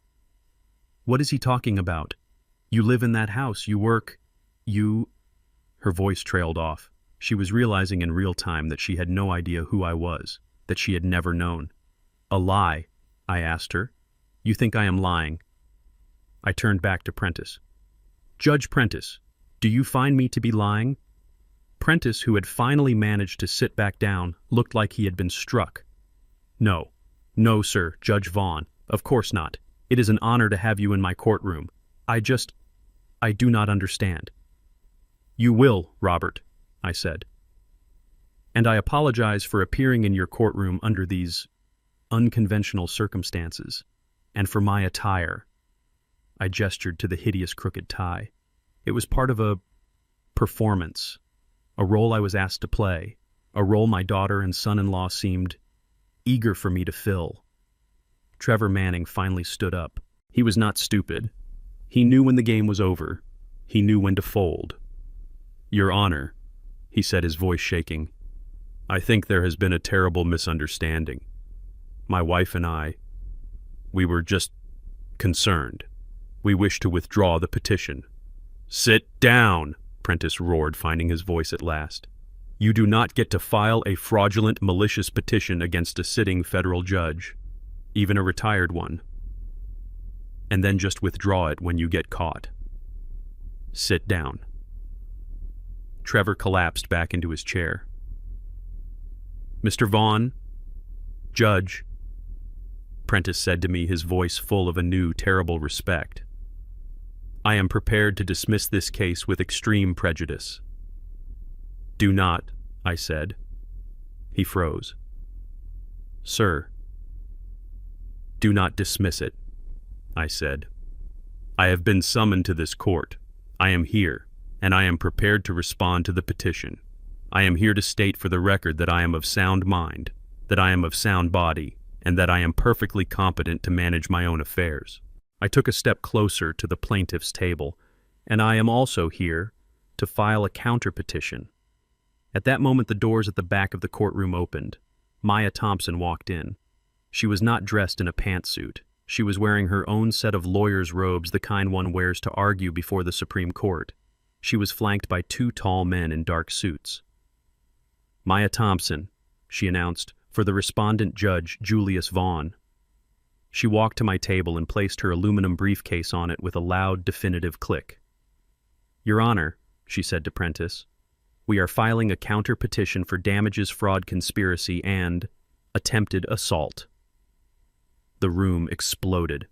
What is he talking about? You live in that house. You work. You—" Her voice trailed off. She was realizing in real time that she had no idea who I was, that she had never known. "A lie?" I asked her. "You think I am lying?" I turned back to Prentice. "Judge Prentice, do you find me to be lying?" Prentice, who had finally managed to sit back down, looked like he had been struck. "No. No, sir, Judge Vaughn. Of course not. It is an honor to have you in my courtroom. I do not understand." "You will, Robert," I said. "And I apologize for appearing in your courtroom under these unconventional circumstances, and for my attire." I gestured to the hideous crooked tie. It was part of a performance, a role I was asked to play, a role my daughter and son-in-law seemed eager for me to fill. Trevor Manning finally stood up. He was not stupid. He knew when the game was over. He knew when to fold. "Your Honor," he said, his voice shaking, "I think there has been a terrible misunderstanding. My wife and I, we were just concerned. We wish to withdraw the petition." "Sit down," Prentice roared, finding his voice at last. "You do not get to file a fraudulent, malicious petition against a sitting federal judge, even a retired one, and then just withdraw it when you get caught. Sit down." Trevor collapsed back into his chair. "Mr. Vaughn, Judge," Prentice said to me, his voice full of a new, terrible respect, "I am prepared to dismiss this case with extreme prejudice." "Do not," I said. He froze. "Sir." "Do not dismiss it," I said. "I have been summoned to this court. I am here, and I am prepared to respond to the petition. I am here to state for the record that I am of sound mind, that I am of sound body, and that I am perfectly competent to manage my own affairs. I took a step closer to the plaintiff's table, and I am also here to file a counterpetition. At that moment, the doors at the back of the courtroom opened. Maya Thompson walked in. She was not dressed in a pantsuit. She was wearing her own set of lawyer's robes, the kind one wears to argue before the Supreme Court. She was flanked by two tall men in dark suits. "Maya Thompson," she announced, "for the respondent Judge Julius Vaughn." She walked to my table and placed her aluminum briefcase on it with a loud, definitive click. "Your Honor," she said to Prentice, "we are filing a counter-petition for damages, fraud, conspiracy, and attempted assault." The room exploded.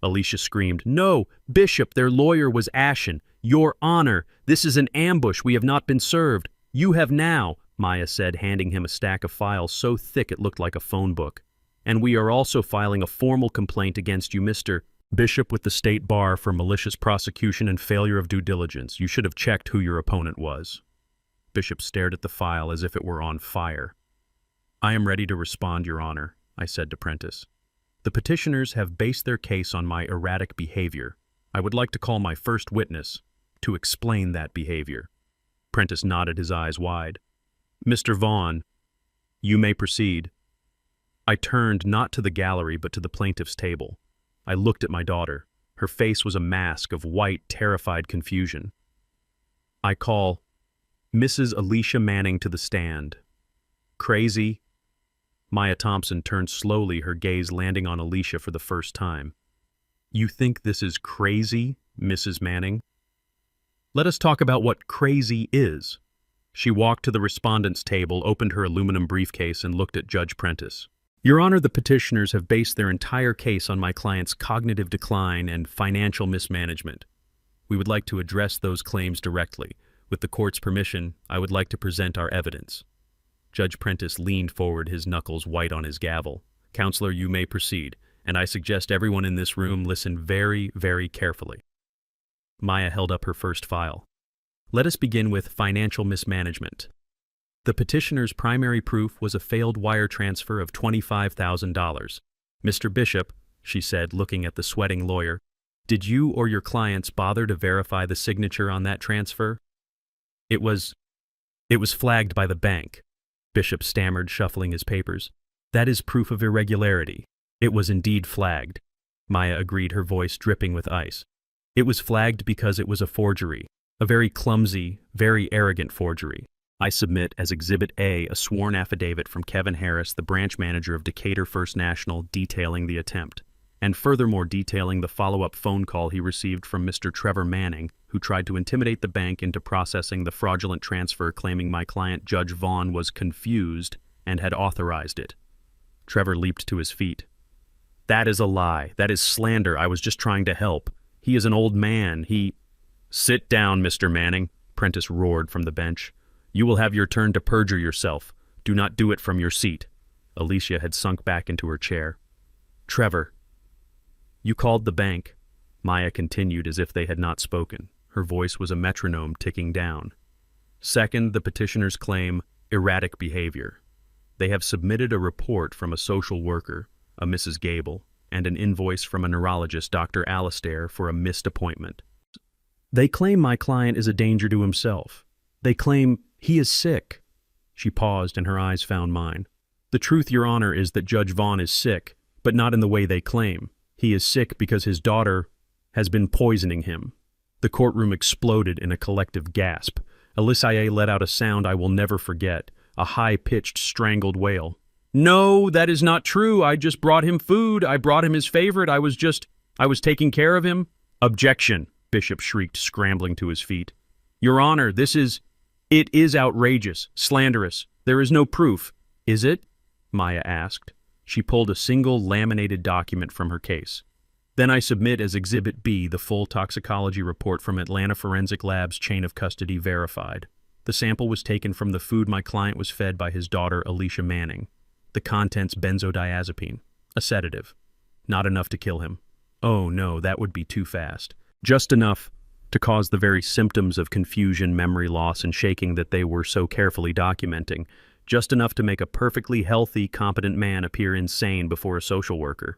Alicia screamed, "No, Bishop, their lawyer was ashen. Your Honor, this is an ambush. We have not been served. You have now," Maya said, handing him a stack of files so thick it looked like a phone book. "And we are also filing a formal complaint against you, Mr. Bishop, with the State Bar for malicious prosecution and failure of due diligence. You should have checked who your opponent was." Bishop stared at the file as if it were on fire. "I am ready to respond, Your Honor," I said to Prentice. "The petitioners have based their case on my erratic behavior. I would like to call my first witness to explain that behavior." Prentice nodded, his eyes wide. "Mr. Vaughn, you may proceed." I turned not to the gallery but to the plaintiff's table. I looked at my daughter. Her face was a mask of white, terrified confusion. "I call Mrs. Alicia Manning to the stand." "Crazy?" Maya Thompson turned slowly, her gaze landing on Alicia for the first time. "You think this is crazy, Mrs. Manning? Let us talk about what crazy is." She walked to the respondent's table, opened her aluminum briefcase, and looked at Judge Prentice. "Your Honor, the petitioners have based their entire case on my client's cognitive decline and financial mismanagement. We would like to address those claims directly. With the court's permission, I would like to present our evidence." Judge Prentice leaned forward, his knuckles white on his gavel. "Counselor, you may proceed, and I suggest everyone in this room listen very, very carefully." Maya held up her first file. "Let us begin with financial mismanagement. The petitioner's primary proof was a failed wire transfer of $25,000. Mr. Bishop," she said, looking at the sweating lawyer, "did you or your clients bother to verify the signature on that transfer?" It was flagged by the bank," Bishop stammered, shuffling his papers. "That is proof of irregularity." "It was indeed flagged," Maya agreed, her voice dripping with ice. "It was flagged because it was a forgery, a very clumsy, very arrogant forgery. I submit as Exhibit A a sworn affidavit from Kevin Harris, the branch manager of Decatur First National, detailing the attempt, and furthermore detailing the follow-up phone call he received from Mr. Trevor Manning, who tried to intimidate the bank into processing the fraudulent transfer, claiming my client, Judge Vaughn, was confused and had authorized it." Trevor leaped to his feet. "That is a lie. That is slander. I was just trying to help. He is an old man. He—" "Sit down, Mr. Manning," Prentice roared from the bench. "You will have your turn to perjure yourself. Do not do it from your seat." Alicia had sunk back into her chair. "Trevor, you called the bank," Maya continued as if they had not spoken. Her voice was a metronome ticking down. "Second, the petitioners claim erratic behavior. They have submitted a report from a social worker, a Mrs. Gable, and an invoice from a neurologist, Dr. Alastair, for a missed appointment. They claim my client is a danger to himself. They claim he is sick." She paused and her eyes found mine. "The truth, Your Honor, is that Judge Vaughn is sick, but not in the way they claim. He is sick because his daughter has been poisoning him." The courtroom exploded in a collective gasp. Alicia let out a sound I will never forget, a high-pitched, strangled wail. "No, that is not true. I just brought him food. I brought him his favorite. I was taking care of him." "Objection," Bishop shrieked, scrambling to his feet. "Your Honor, it is outrageous, slanderous. There is no proof." "Is it?" Maya asked. She pulled a single laminated document from her case. "Then I submit as Exhibit B the full toxicology report from Atlanta Forensic Lab's chain of custody verified. The sample was taken from the food my client was fed by his daughter, Alicia Manning. The contents benzodiazepine, a sedative. Not enough to kill him. Oh no, that would be too fast. Just enough to cause the very symptoms of confusion, memory loss, and shaking that they were so carefully documenting, just enough to make a perfectly healthy, competent man appear insane before a social worker.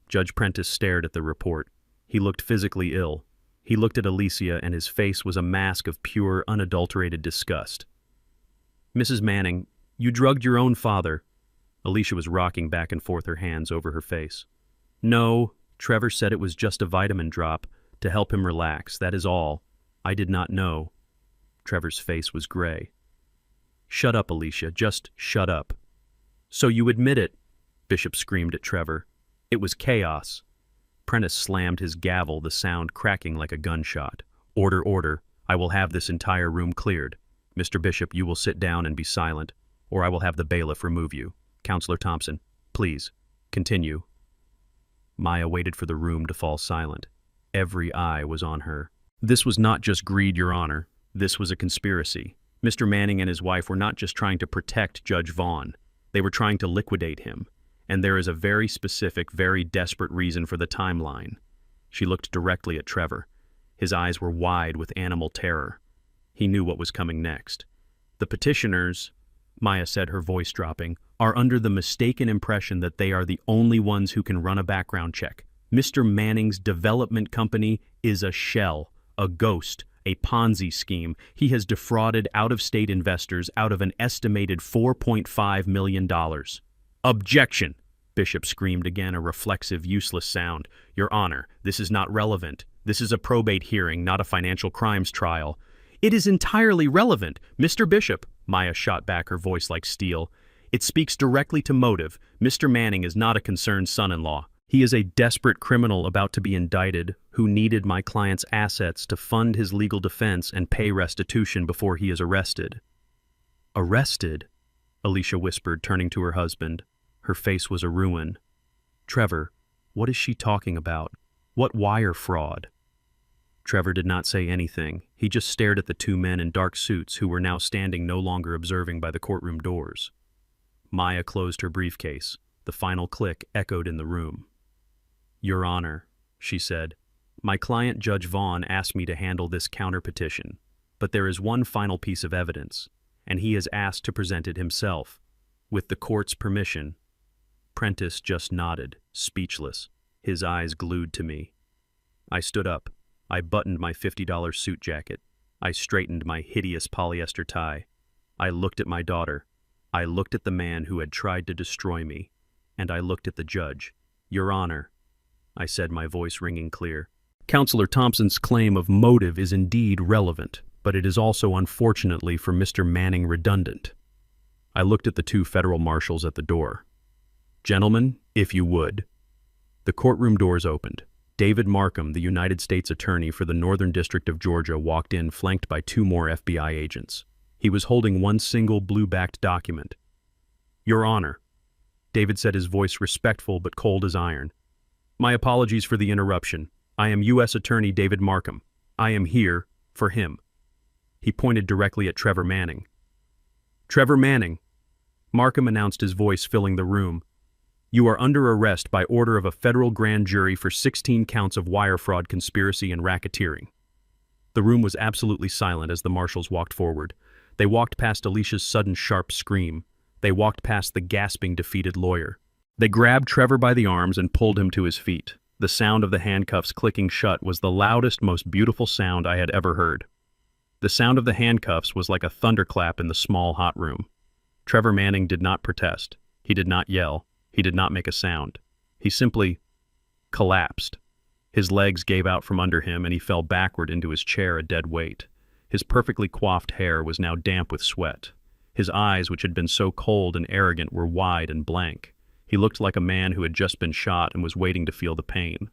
Judge Prentice stared at the report. He looked physically ill. He looked at Alicia, and his face was a mask of pure, unadulterated disgust. "Mrs. Manning, you drugged your own father." Alicia was rocking back and forth, her hands over her face. "No, Trevor said it was just a vitamin drop to help him relax, that is all. I did not know." Trevor's face was gray. "Shut up, Alicia, just shut up." "So you admit it," Bishop screamed at Trevor. "It was chaos." Prentice slammed his gavel, the sound cracking like a gunshot. "Order, order. I will have this entire room cleared. Mr. Bishop, you will sit down and be silent, or I will have the bailiff remove you. Counselor Thompson, please, continue." Maya waited for the room to fall silent. Every eye was on her. This was not just greed, Your Honor. This was a conspiracy. Mr. Manning and his wife were not just trying to protect Judge Vaughn. They were trying to liquidate him. And there is a very specific, very desperate reason for the timeline. She looked directly at Trevor. His eyes were wide with animal terror. He knew what was coming next. "The petitioners," Maya said, her voice dropping, "are under the mistaken impression that they are the only ones who can run a background check. Mr. Manning's development company is a shell, a ghost, a Ponzi scheme. He has defrauded out-of-state investors out of an estimated $4.5 million. "Objection!" Bishop screamed again, a reflexive, useless sound. "Your Honor, this is not relevant. This is a probate hearing, not a financial crimes trial." "It is entirely relevant, Mr. Bishop," Maya shot back, her voice like steel. "It speaks directly to motive. Mr. Manning is not a concerned son-in-law. He is a desperate criminal about to be indicted who needed my client's assets to fund his legal defense and pay restitution before he is arrested." "Arrested?" Alicia whispered, turning to her husband. Her face was a ruin. "Trevor, what is she talking about? What wire fraud?" Trevor did not say anything. He just stared at the two men in dark suits who were now standing no longer observing by the courtroom doors. Maya closed her briefcase. The final click echoed in the room. "Your Honor," she said, "my client Judge Vaughn asked me to handle this counter-petition, but there is one final piece of evidence, and he has asked to present it himself. With the court's permission." Prentice just nodded, speechless, his eyes glued to me. I stood up. I buttoned my $50 suit jacket. I straightened my hideous polyester tie. I looked at my daughter. I looked at the man who had tried to destroy me. And I looked at the judge. "Your Honor," I said, my voice ringing clear, "Counselor Thompson's claim of motive is indeed relevant, but it is also, unfortunately for Mr. Manning, redundant." I looked at the two federal marshals at the door. "Gentlemen, if you would." The courtroom doors opened. David Markham, the United States Attorney for the Northern District of Georgia, walked in, flanked by two more FBI agents. He was holding one single blue-backed document. "Your Honor," David said, his voice respectful but cold as iron. "My apologies for the interruption. I am U.S. Attorney David Markham. I am here for him." He pointed directly at Trevor Manning. "Trevor Manning," Markham announced, his voice filling the room, "you are under arrest by order of a federal grand jury for 16 counts of wire fraud, conspiracy, and racketeering." The room was absolutely silent as the marshals walked forward. They walked past Alicia's sudden sharp scream. They walked past the gasping, defeated lawyer. They grabbed Trevor by the arms and pulled him to his feet. The sound of the handcuffs clicking shut was the loudest, most beautiful sound I had ever heard. The sound of the handcuffs was like a thunderclap in the small, hot room. Trevor Manning did not protest. He did not yell. He did not make a sound. He simply collapsed. His legs gave out from under him, and he fell backward into his chair, a dead weight. His perfectly coiffed hair was now damp with sweat. His eyes, which had been so cold and arrogant, were wide and blank. He looked like a man who had just been shot and was waiting to feel the pain.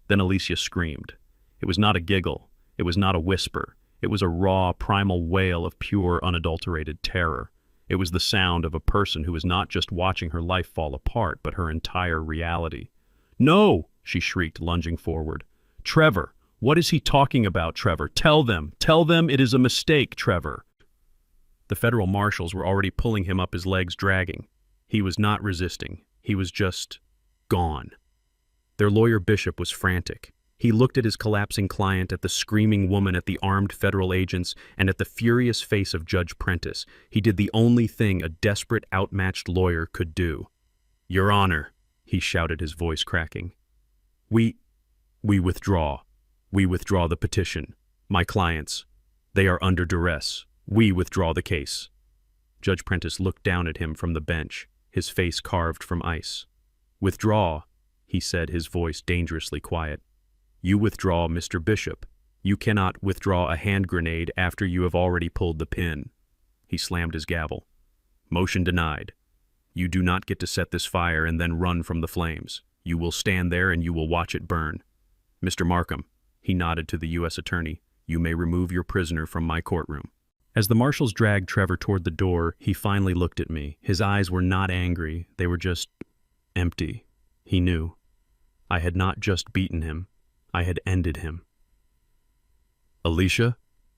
Then Alicia screamed. It was not a giggle. It was not a whisper. It was a raw, primal wail of pure, unadulterated terror. It was the sound of a person who was not just watching her life fall apart, but her entire reality. "No!" she shrieked, lunging forward. "Trevor! What is he talking about, Trevor? Tell them it is a mistake, Trevor!" The federal marshals were already pulling him up, his legs dragging. He was not resisting. He was just gone. Their lawyer Bishop was frantic. He looked at his collapsing client, at the screaming woman, at the armed federal agents, and at the furious face of Judge Prentice. He did the only thing a desperate, outmatched lawyer could do. "Your Honor," he shouted, his voice cracking. We withdraw. We withdraw the petition. My clients, they are under duress. We withdraw the case." Judge Prentice looked down at him from the bench, his face carved from ice. "Withdraw," he said, his voice dangerously quiet. "You withdraw, Mr. Bishop. You cannot withdraw a hand grenade after you have already pulled the pin." He slammed his gavel. "Motion denied. You do not get to set this fire and then run from the flames. You will stand there and you will watch it burn. Mr. Markham," he nodded to the U.S. Attorney, "you may remove your prisoner from my courtroom." As the marshals dragged Trevor toward the door, he finally looked at me. His eyes were not angry, they were just empty. He knew. I had not just beaten him, I had ended him. "Alicia,"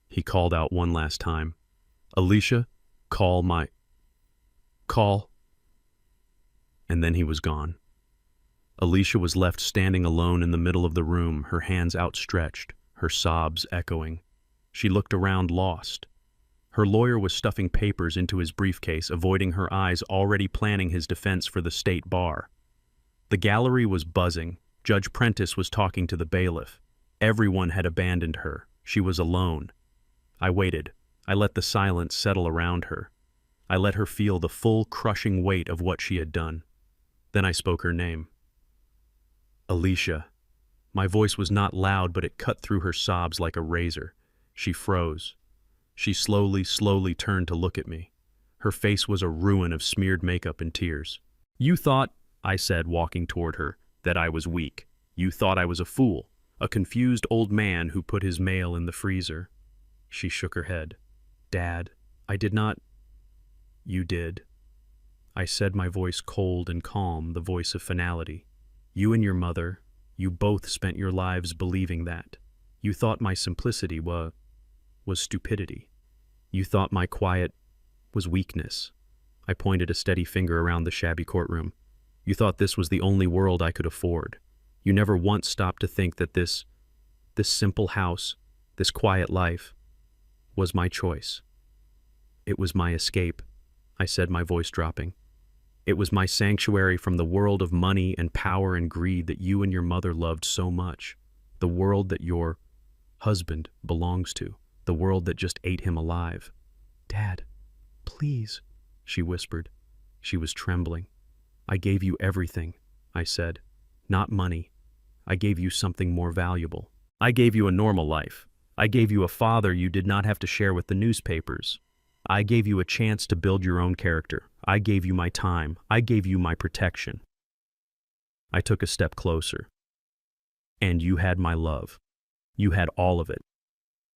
he called out one last time. "Alicia, call." And then he was gone. Alicia was left standing alone in the middle of the room, her hands outstretched, her sobs echoing. She looked around, lost. Her lawyer was stuffing papers into his briefcase, avoiding her eyes, already planning his defense for the state bar. The gallery was buzzing. Judge Prentice was talking to the bailiff. Everyone had abandoned her. She was alone. I waited. I let the silence settle around her. I let her feel the full, crushing weight of what she had done. Then I spoke her name. "Alicia." My voice was not loud, but it cut through her sobs like a razor. She froze. She slowly turned to look at me. Her face was a ruin of smeared makeup and tears. "You thought," I said, walking toward her, "that I was weak. You thought I was a fool, a confused old man who put his mail in the freezer." She shook her head. "Dad, I did not." "You did." I said, my voice cold and calm, the voice of finality. "You and your mother, you both spent your lives believing that. You thought my simplicity was stupidity. You thought my quiet was weakness." I pointed a steady finger around the shabby courtroom. "You thought this was the only world I could afford. You never once stopped to think that this simple house, this quiet life, was my choice. It was my escape," I said, my voice dropping. "It was my sanctuary from the world of money and power and greed that you and your mother loved so much. The world that your husband belongs to. The world that just ate him alive." "Dad, please," she whispered. She was trembling. "I gave you everything," I said. "Not money. I gave you something more valuable. I gave you a normal life. I gave you a father you did not have to share with the newspapers. I gave you a chance to build your own character. I gave you my time. I gave you my protection." I took a step closer. "And you had my love. You had all of it.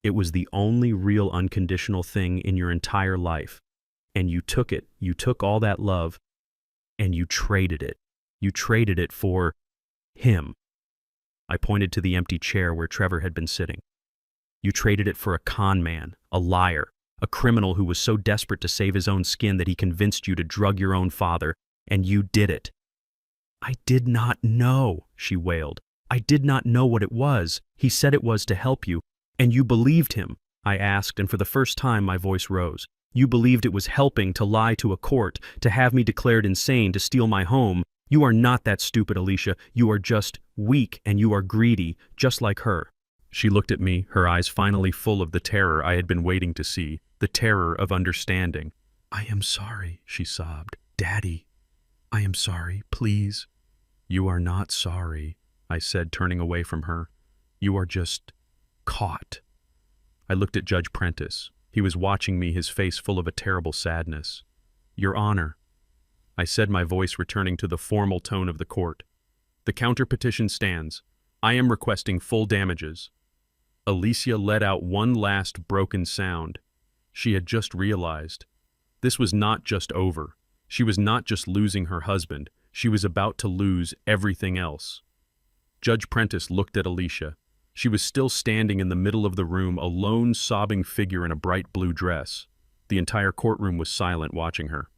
It was the only real unconditional thing in your entire life. And you took it. You took all that love, and you traded it. You traded it for him." I pointed to the empty chair where Trevor had been sitting. "You traded it for a con man, a liar, a criminal who was so desperate to save his own skin that he convinced you to drug your own father, and you did it." "I did not know," she wailed. "I did not know what it was. He said it was to help you, and you believed him," I asked, and for the first time my voice rose. "You believed it was helping to lie to a court, to have me declared insane, to steal my home. You are not that stupid, Alicia. You are just weak, and you are greedy, just like her." She looked at me, her eyes finally full of the terror I had been waiting to see, the terror of understanding. "I am sorry," she sobbed. "Daddy, I am sorry, please." "You are not sorry," I said, turning away from her. "You are just caught." I looked at Judge Prentice. He was watching me, his face full of a terrible sadness. "Your Honor," I said, my voice returning to the formal tone of the court. "The counter-petition stands. I am requesting full damages." Alicia let out one last broken sound. She had just realized. This was not just over. She was not just losing her husband. She was about to lose everything else. Judge Prentice looked at Alicia. She was still standing in the middle of the room, a lone, sobbing figure in a bright blue dress. The entire courtroom was silent, watching her.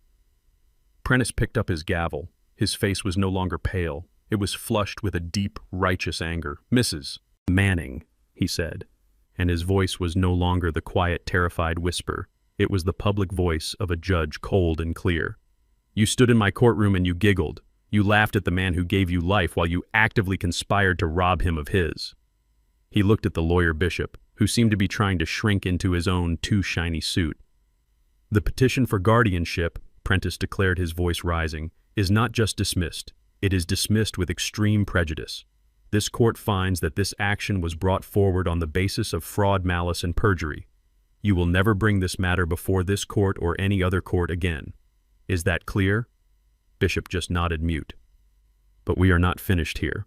Prentice picked up his gavel. His face was no longer pale. It was flushed with a deep, righteous anger. "Mrs. Manning, he said, and his voice was no longer the quiet, terrified whisper. It was the public voice of a judge, cold and clear. You stood in my courtroom and you giggled. You laughed at the man who gave you life while you actively conspired to rob him of his. He looked at the lawyer Bishop, who seemed to be trying to shrink into his own too shiny suit. The petition for guardianship, Prentice declared, his voice rising, is not just dismissed. It is dismissed with extreme prejudice. This court finds that this action was brought forward on the basis of fraud, malice, and perjury. You will never bring this matter before this court or any other court again. Is that clear? Bishop just nodded mute. But we are not finished here,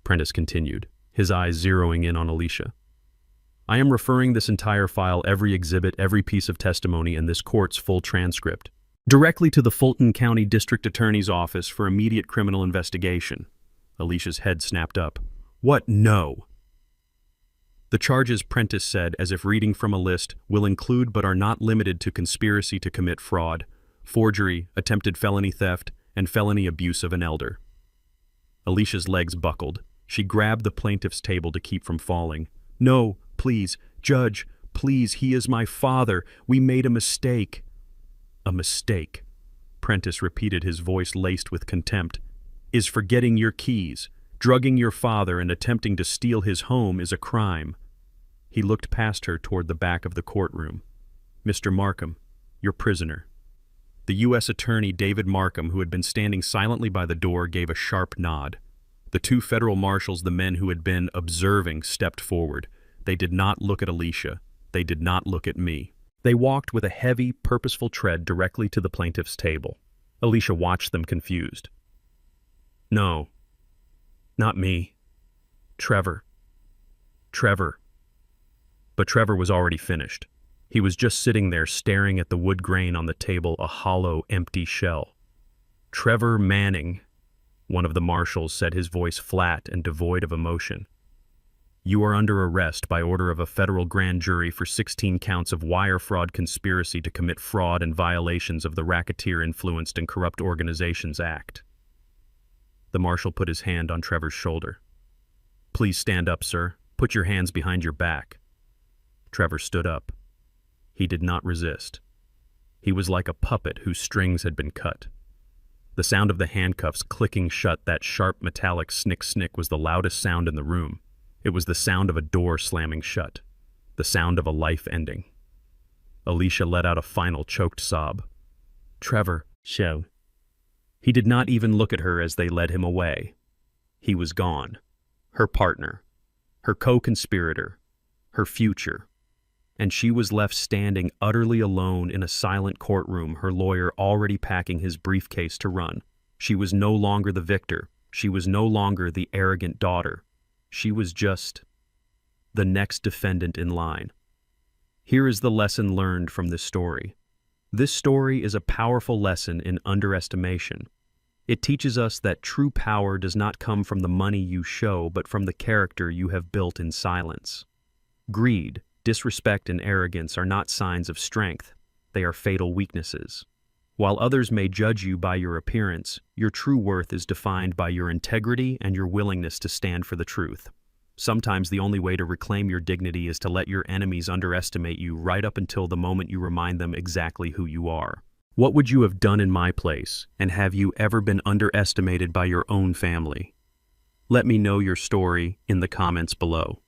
Prentice continued, his eyes zeroing in on Alicia. I am referring this entire file, every exhibit, every piece of testimony, and this court's full transcript, directly to the Fulton County District Attorney's Office for immediate criminal investigation. Alicia's head snapped up. What? No. The charges, Prentice said, as if reading from a list, will include but are not limited to conspiracy to commit fraud, forgery, attempted felony theft, and felony abuse of an elder. Alicia's legs buckled. She grabbed the plaintiff's table to keep from falling. No, please, Judge, please, he is my father. We made a mistake. A mistake, Prentice repeated, his voice laced with contempt. Is forgetting your keys, drugging your father, and attempting to steal his home is a crime. He looked past her toward the back of the courtroom. Mr. Markham, your prisoner. The U.S. Attorney David Markham, who had been standing silently by the door, gave a sharp nod. The two federal marshals, the men who had been observing, stepped forward. They did not look at Alicia. They did not look at me. They walked with a heavy, purposeful tread directly to the plaintiff's table. Alicia watched them confused. No, not me. Trevor. But Trevor was already finished. He was just sitting there staring at the wood grain on the table, a hollow, empty shell. Trevor Manning, one of the marshals said, his voice flat and devoid of emotion. You are under arrest by order of a federal grand jury for 16 counts of wire fraud conspiracy to commit fraud and violations of the Racketeer Influenced and Corrupt Organizations Act. The marshal put his hand on Trevor's shoulder. Please stand up, sir. Put your hands behind your back. Trevor stood up. He did not resist. He was like a puppet whose strings had been cut. The sound of the handcuffs clicking shut, that sharp metallic snick-snick, was the loudest sound in the room. It was the sound of a door slamming shut, the sound of a life ending. Alicia let out a final choked sob. Trevor, show. He did not even look at her as they led him away. He was gone. Her partner, her co-conspirator, her future. And she was left standing utterly alone in a silent courtroom, her lawyer already packing his briefcase to run. She was no longer the victor. She was no longer the arrogant daughter. She was just the next defendant in line. Here is the lesson learned from this story. This story is a powerful lesson in underestimation. It teaches us that true power does not come from the money you show, but from the character you have built in silence. Greed, disrespect, and arrogance are not signs of strength. They are fatal weaknesses. While others may judge you by your appearance, your true worth is defined by your integrity and your willingness to stand for the truth. Sometimes the only way to reclaim your dignity is to let your enemies underestimate you right up until the moment you remind them exactly who you are. What would you have done in my place, and have you ever been underestimated by your own family? Let me know your story in the comments below.